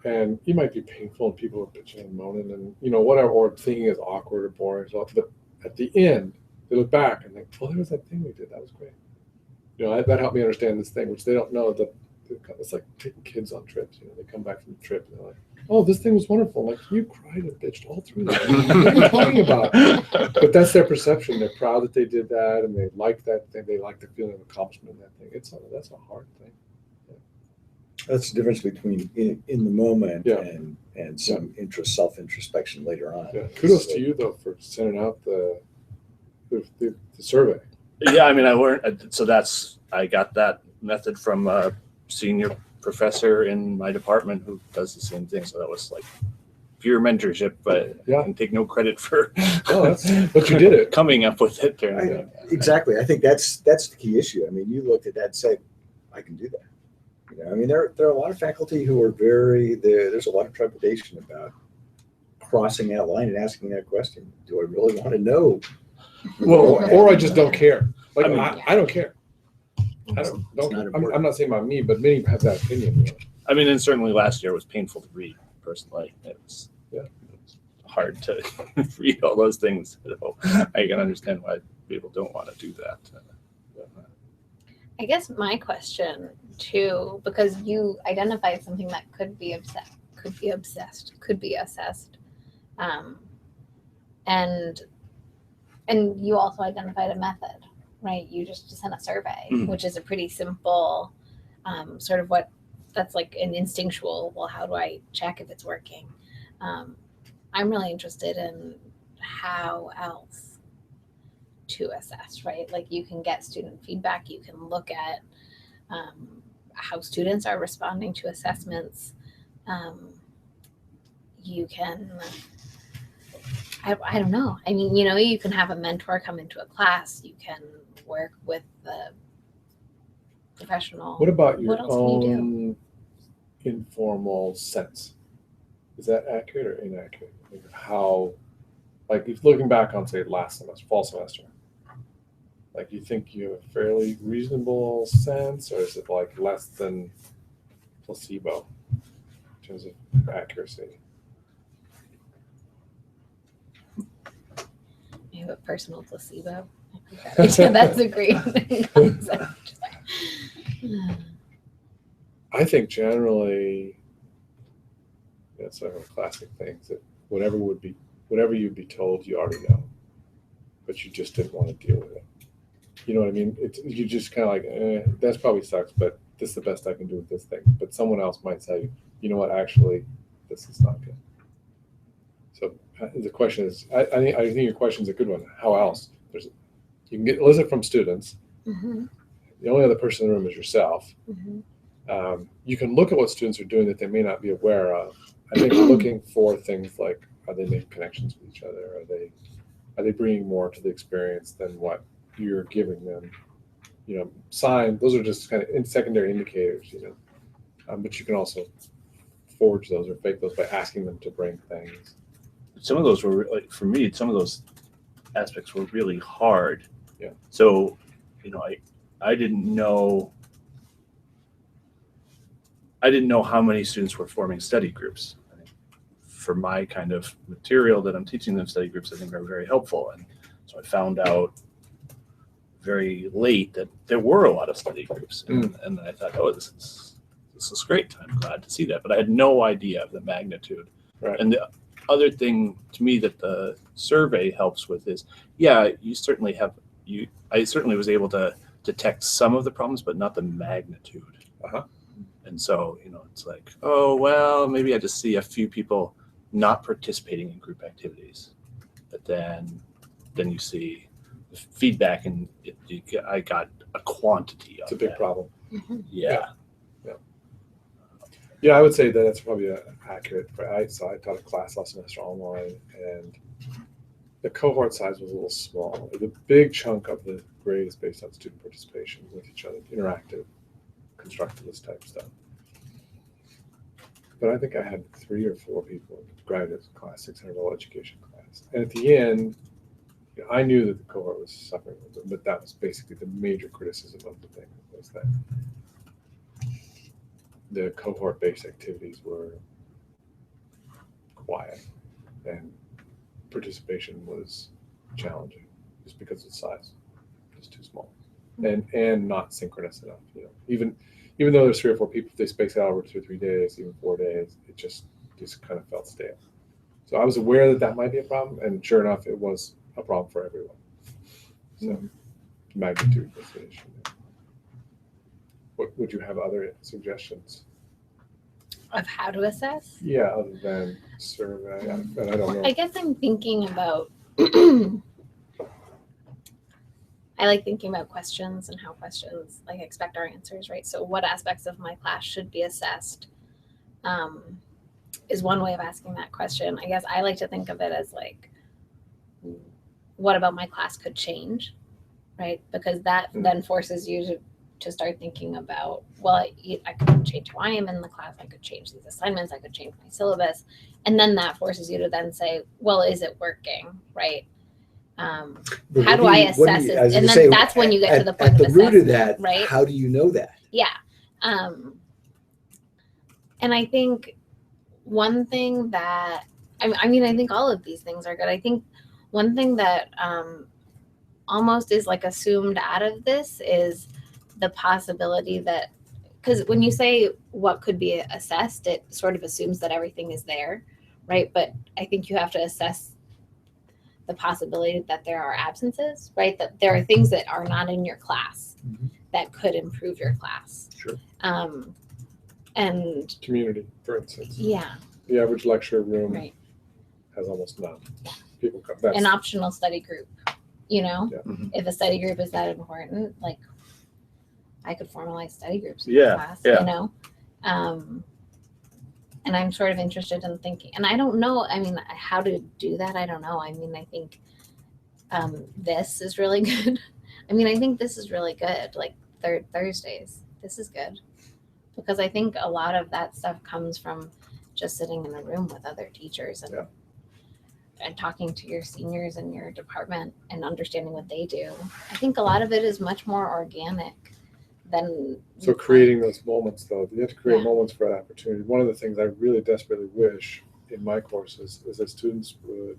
And you might be painful and people are bitching and moaning and whatever, or thinking is awkward or boring, but at the end they look back and think, well, there was that thing we did, that was great. That helped me understand this thing, which they don't know. That it's like taking kids on trips. They come back from the trip and they're like, oh, this thing was wonderful. I'm like, you cried and bitched all through that. What are you talking about? But that's their perception. They're proud that they did that, and they like that thing. They like the feeling of accomplishment in that thing. That's a hard thing. That's the difference between in the moment Yeah. and some self-introspection later on. Yeah. Kudos to you though for sending out the survey. Yeah, I mean, I got that method from a senior professor in my department who does the same thing. So that was like pure mentorship, but I can take no credit for But you did it. coming up with it during the Exactly. I think that's the key issue. I mean, you looked at that and said, I can do that. I mean, there are a lot of faculty who are there's a lot of trepidation about, are crossing that line and asking that question. Do I really want to know? Well, or I just don't care. Like I mean- I don't care. I It's don't. not I'm important. not saying about me, but many have that opinion. You know? I mean, and certainly last year was painful to read personally. It was, Yeah. it was hard to read all those things. So I can understand why people don't want to do that. I guess my question too, because you identified something that could be assessed, and you also identified a method, right? You just sent a survey, Mhm. which is a pretty simple, sort of that's like an instinctual. Well, how do I check if it's working? I'm really interested in how else to assess, right? Like you can get student feedback, you can look at how students are responding to assessments. You can, I don't know. I mean, you can have a mentor come into a class, you can work with the professional. What about your What else can you do? own informal sense? Is that accurate or inaccurate? Like how, like if looking back on say last semester, fall semester, like you think you have a fairly reasonable sense, or is it like less than placebo in terms of accuracy? You have a personal placebo. That's a great concept. I think generally, that's sort of classic things that whatever you'd be told, you already know, but you just didn't want to deal with it. You know what I mean? You just kind of like, that's probably sucks, but this is the best I can do with this thing. But someone else might say, you know what, actually, this is not good. So the question is, I think your question is a good one. How else? You can elicit from students. Mhm, The only other person in the room is yourself. mhm. You can look at what students are doing that they may not be aware of. I think looking for things like, are they making connections with each other? Are they bringing more to the experience than what you're giving them? Those are just kind of secondary indicators, but you can also forge those or fake those by asking them to bring things. Some of those were like, for me, some of those aspects were really hard. Yeah. So, I didn't know how many students were forming study groups. I think for my kind of material that I'm teaching them, study groups I think are very helpful. And so I found out very late that there were a lot of study groups. And I thought, oh, this is great. I'm glad to see that. But I had no idea of the magnitude. Right. And the other thing to me that the survey helps with is, you certainly I certainly was able to detect some of the problems, but not the magnitude. Uh-huh. And so, it's like, oh, well, maybe I just see a few people not participating in group activities. But then you see the feedback and I got a quantity of It's a big that. problem. Yeah. Yeah, I would say that that's probably accurate. I taught a class last semester online, and the cohort size was a little small. The big chunk of the grade is based on student participation with each other, interactive, constructivist type stuff. But I think I had 3 or 4 people in graduate class, $600 education class. And at the end, I knew that the cohort was suffering with it, but that was basically the major criticism of the thing, was that the cohort-based activities were quiet and participation was challenging just because of the size. It's too small and not synchronous enough. Even though there's 3 or 4 people, if they space out over 2 or 3 days, even 4 days, it just kind of felt stale. So I was aware that might be a problem, and sure enough, it was a problem for everyone. So magnitude was the issue. What would you have other suggestions? Of how to assess? Yeah, other than survey, and I don't know. I guess I'm thinking about I like thinking about questions and how questions like expect our answers, right? So what aspects of my class should be assessed is one way of asking that question. I guess I like to think of it as like, what about my class could change, right? Because that then forces you to start thinking about, well, I could change who I am in the class. I could change these assignments. I could change my syllabus. And then that forces you to then say, well, is it working? Right. But How what do I you- what do assess you- it? I was And gonna then say, that's when you get to the point at the of root of assessment, that, right? how do you know that? Yeah. And I think one thing that, I mean, I think all of these things are good. I think one thing that almost is like assumed out of this is the possibility that, because when you say what could be assessed, it sort of assumes that everything is there, right? But I think you have to assess the possibility that there are absences, right? That there are things that are not in your class Mhm. that could improve your class. Sure. And Community, for instance. yeah, The average lecture room right. has almost none. People come. That's, An optional study group, you know? Yeah. Mhm. If a study group is that important, like I could formalize study groups in Yeah, class, yeah. you know? And I'm sort of interested in thinking, and I don't know, I mean, how to do that, I don't know. I mean, I think this is really good. I mean, I think this is really good, like third Thursdays. This is good. Because I think a lot of that stuff comes from just sitting in a room with other teachers and Yeah. and talking to your seniors in your department and understanding what they do. I think a lot of it is much more organic than So you creating think. those moments, though, you have to create Yeah. moments for that opportunity. One of the things I really desperately wish in my courses is that students would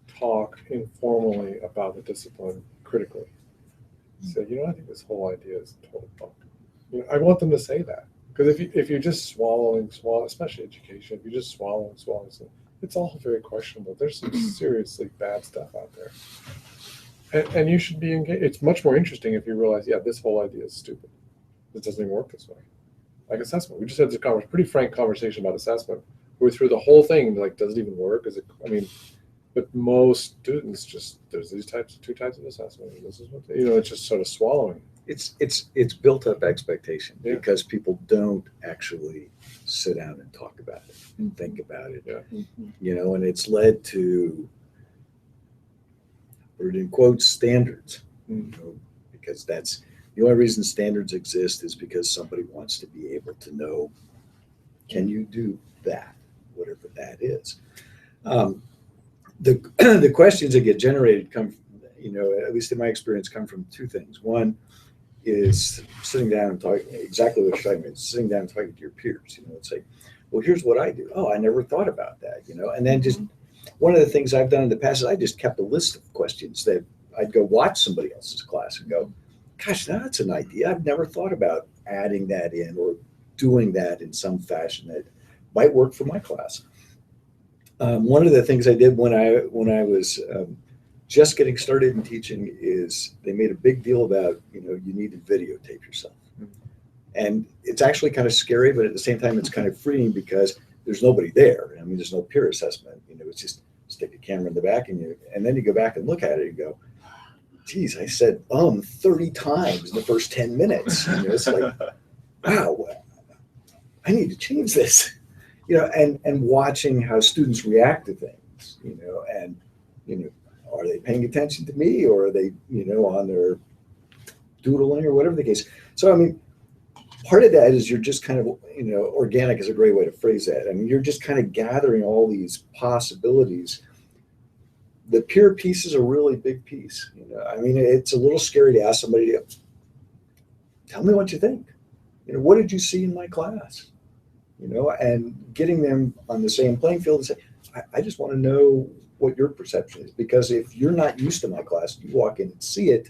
talk informally about the discipline critically. Say, you know, I think this whole idea is total bunk. You know, I want them to say that, because if you're just swallowing, especially education, if you're just swallowing, it's all very questionable. There's some seriously bad stuff out there. And you should be engaged. It's much more interesting if you realize, yeah, this whole idea is stupid. This doesn't even work this way. Like assessment. We just had this pretty frank conversation about assessment. We're through the whole thing, like, does it even work? Is it, I mean, but most students just, there's these two types of assessment. And this is what, it's just sort of swallowing. It's built up expectation Yeah. because people don't actually sit down and talk about it and think about it. Yeah. Mhm. And it's led to, word in quotes, standards. Because that's the only reason standards exist is because somebody wants to be able to know, can you do that, whatever that is. The questions that get generated come, at least in my experience, come from two things. One is sitting down and talking, exactly what you're talking about, sitting down and talking to your peers. It's like, well, here's what I do. Oh, I never thought about that, and then just one of the things I've done in the past is I just kept a list of questions that I'd go watch somebody else's class and go, gosh, that's an idea. I've never thought about adding that in or doing that in some fashion that might work for my class. One of the things I did when I was just getting started in teaching is they made a big deal about, you need to videotape yourself. And it's actually kind of scary, but at the same time, it's kind of freeing because there's nobody there. I mean, there's no peer assessment. It's just stick a camera in the back and then you go back and look at it and go, geez, I said 30 times in the first 10 minutes. It's like, wow, I need to change this. And watching how students react to things, and, are they paying attention to me or are they, on their doodling or whatever the case. So, I mean, part of that is you're just kind of, organic is a great way to phrase that. I mean, you're just kind of gathering all these possibilities. The peer piece is a really big piece. I mean, it's a little scary to ask somebody to tell me what you think. What did you see in my class? And getting them on the same playing field and say, I just want to know what your perception is. Because if you're not used to my class, you walk in and see it,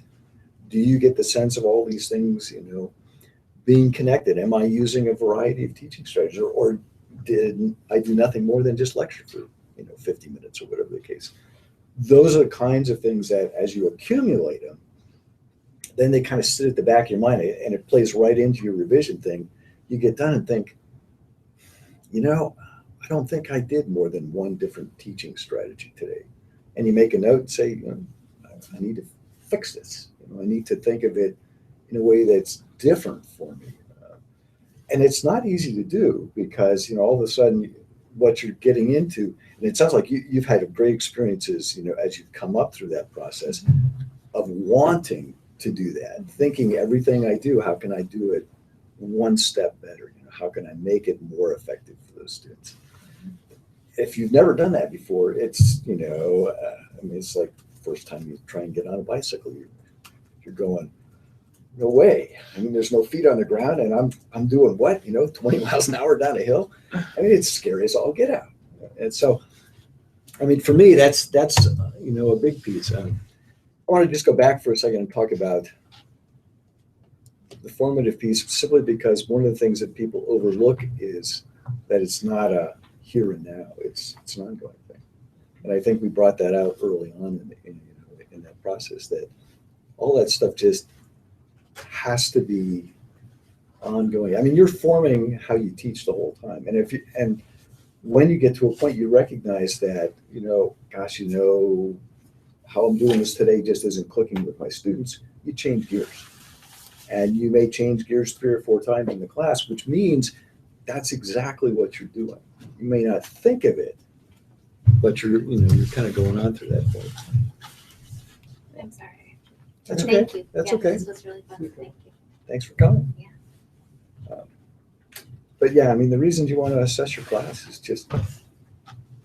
do you get the sense of all these things, being connected? Am I using a variety of teaching strategies, or did I do nothing more than just lecture for 50 minutes or whatever the case? Those are the kinds of things that as you accumulate them, then they kind of sit at the back of your mind and it plays right into your revision thing. You get done and think, I don't think I did more than one different teaching strategy today. And you make a note and say, I need to fix this. I need to think of it in a way that's different for me. And it's not easy to do because, all of a sudden what you're getting into, and it sounds like you've had great experiences, as you've come up through that process of wanting to do that, thinking everything I do, how can I do it one step better? You know, how can I make it more effective for those students? If you've never done that before, it's, I mean, it's like the first time you try and get on a bicycle, you're going, no way. I mean, there's no feet on the ground, and I'm doing what, 20 miles an hour down a hill. I mean, it's scary as all get out. And so, I mean, for me, that's a big piece. I want to just go back for a second and talk about the formative piece, simply because one of the things that people overlook is that it's not a here and now. It's an ongoing thing. And I think we brought that out early on in that process, that all that stuff just has to be ongoing. I mean, you're forming how you teach the whole time. And when you get to a point you recognize that, how I'm doing this today just isn't clicking with my students, you change gears. And you may change gears 3 or 4 times in the class, which means that's exactly what you're doing. You may not think of it, but you're kind of going on through that point. I'm sorry. That's okay. Thank you. That's Yeah, okay. This was really fun. Thank you. Thanks for coming. Yeah. But yeah, I mean, the reasons you want to assess your class is just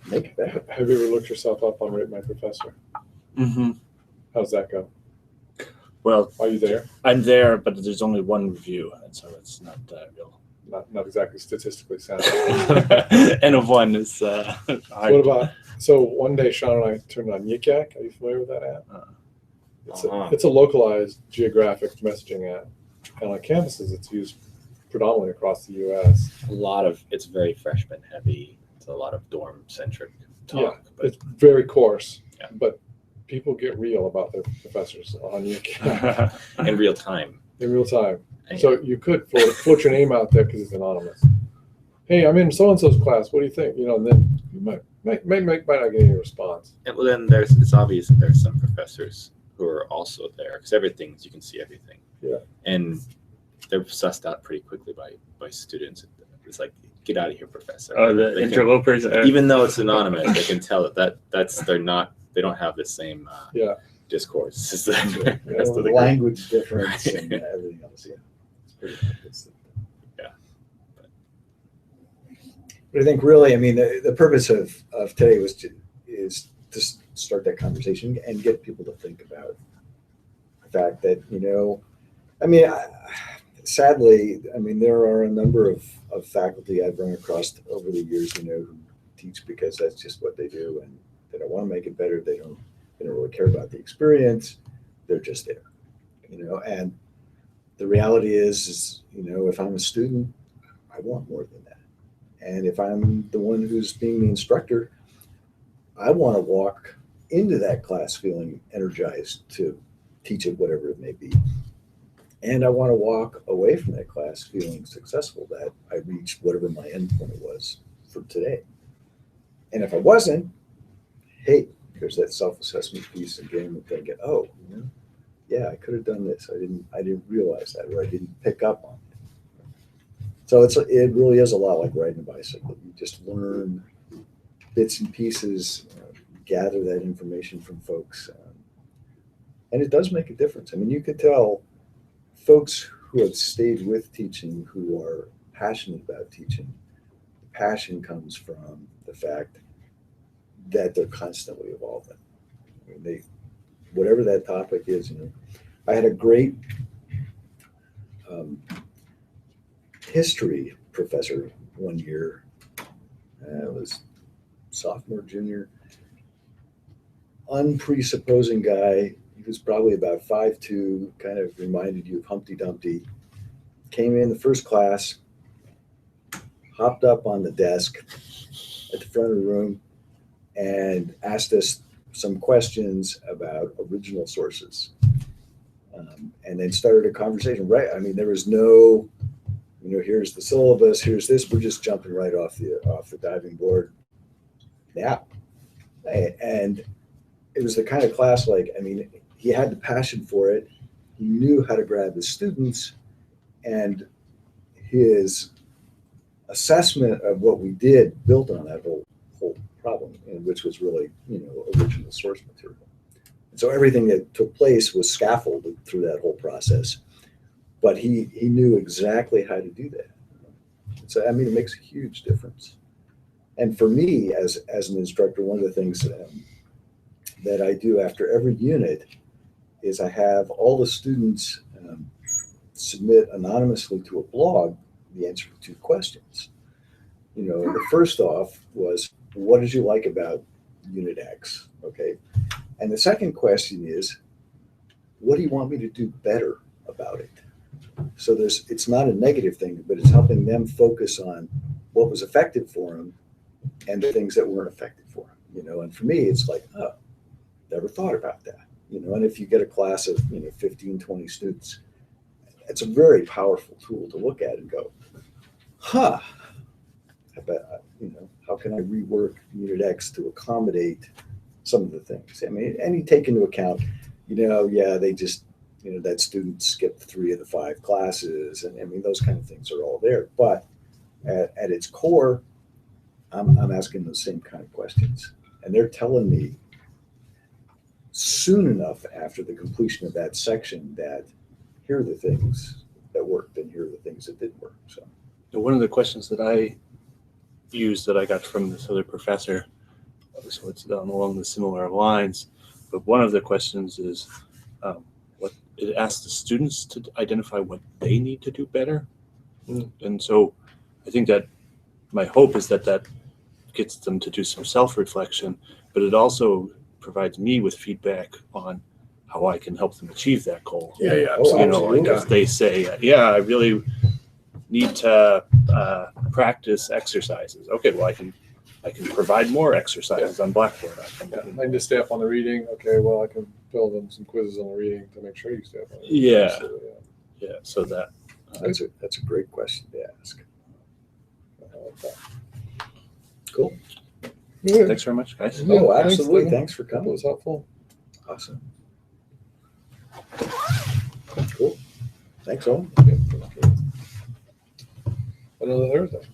make it better. Have you ever looked yourself up on Rate My Professor? Mm-hmm. How's that go? Well, Are you there? I'm there, but there's only one review, and so it's not real. Not exactly statistically sound. N of 1 is hard. What about, so one day Sean and I turned on Yik Yak. Are you familiar with that app? It's a localized geographic messaging app. And on campuses, it's used predominantly across the U.S. It's very freshman heavy. It's a lot of dorm centric talk. Yeah, but it's very coarse, Yeah. but people get real about their professors on Yik Yak in real time. in real time. And So you could float your name out there because it's anonymous. Hey, I'm in so-and-so's class. What do you think? And then you might not get any response. well, then it's obvious that there's some professors who are also there, because you can see everything. Yeah. And they're sussed out pretty quickly by students. It's like, get out of here, professor. Oh, the They can- interlopers. even though it's anonymous, they can tell they don't have the same discourse as the rest of the The group. language difference and everything else. Yeah. It's pretty, Yeah. But I think really, I mean, the purpose of today is to start that conversation and get people to think about the fact that, I mean, sadly, I mean, there are a number of faculty I've run across over the years, who teach because that's just what they do, and they don't want to make it better. They don't really care about the experience. They're just there, and the reality is, if I'm a student, I want more than that. And if I'm the one who's being the instructor, I want to walk into that class feeling energized to teach it, whatever it may be. And I want to walk away from that class feeling successful, that I reached whatever my endpoint was for today. And if I wasn't, hey, there's that self-assessment piece and getting them thinking, oh, yeah, I could have done this. I didn't realize that, or I didn't pick up on it. So it really is a lot like riding a bicycle. You just learn bits and pieces, gather that information from folks, and it does make a difference. I mean, you could tell folks who have stayed with teaching, who are passionate about teaching. The passion comes from the fact that they're constantly evolving. I mean, whatever that topic is, I had a great history professor one year. It was sophomore, junior, unpresupposing guy. He was probably about 5'2", kind of reminded you of Humpty Dumpty. Came in the first class, hopped up on the desk at the front of the room, and asked us some questions about original sources, and then started a conversation. Right? I mean, there was no, here's the syllabus, here's this. We're just jumping right off the diving board. Yeah, and it was the kind of class, he had the passion for it. He knew how to grab his students, and his assessment of what we did built on that whole problem, which was really, original source material. So everything that took place was scaffolded through that whole process. But he knew exactly how to do that. So, I mean, it makes a huge difference. And for me, as an instructor, one of the things that I do after every unit is I have all the students submit anonymously to a blog the answer to 2 questions. You know, the first off was, what did you like about Unit X? Okay. And the second question is, what do you want me to do better about it? So it's not a negative thing, but it's helping them focus on what was effective for them and the things that weren't effective for them. You know, and for me, it's like, oh, never thought about that. You know, and if you get a class of 15, 20 students, it's a very powerful tool to look at and go, huh, I bet, how can I rework Unit X to accommodate some of the things? I mean, and you take into account, they just, that student skipped 3 of the 5 classes. And I mean, those kind of things are all there. But at its core, I'm asking those same kind of questions. And they're telling me soon enough after the completion of that section that here are the things that worked and here are the things that didn't work. So One of the questions that I used that I got from this other professor, so it's along the similar lines, but one of the questions is what it asks the students to identify what they need to do better. And so I think that my hope is that gets them to do some self-reflection, but it also provides me with feedback on how I can help them achieve that goal. Oh, Like absolutely. if they say, I really need to practice exercises. Okay, well, I can provide more exercises on Blackboard. I need to stay up on the reading. Okay, well, I can build them some quizzes on the reading to make sure you stay up on the reading. Yeah. So, Yeah, so that that's a great question to ask. I like that. Cool. yeah. thanks very much, guys. Yeah, Oh, thanks, absolutely. Tim. Thanks for That coming. was helpful. Awesome. Cool. Thanks, Owen. Yeah, that's good. Another Thursday.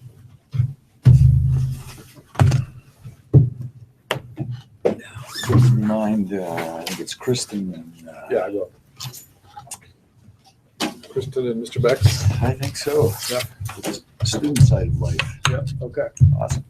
Keep in mind, I think it's Kristen and. Yeah, I will. Kristen and Mr. Bex. I think so. Yeah. For the student side of life. Yeah. Okay. Awesome.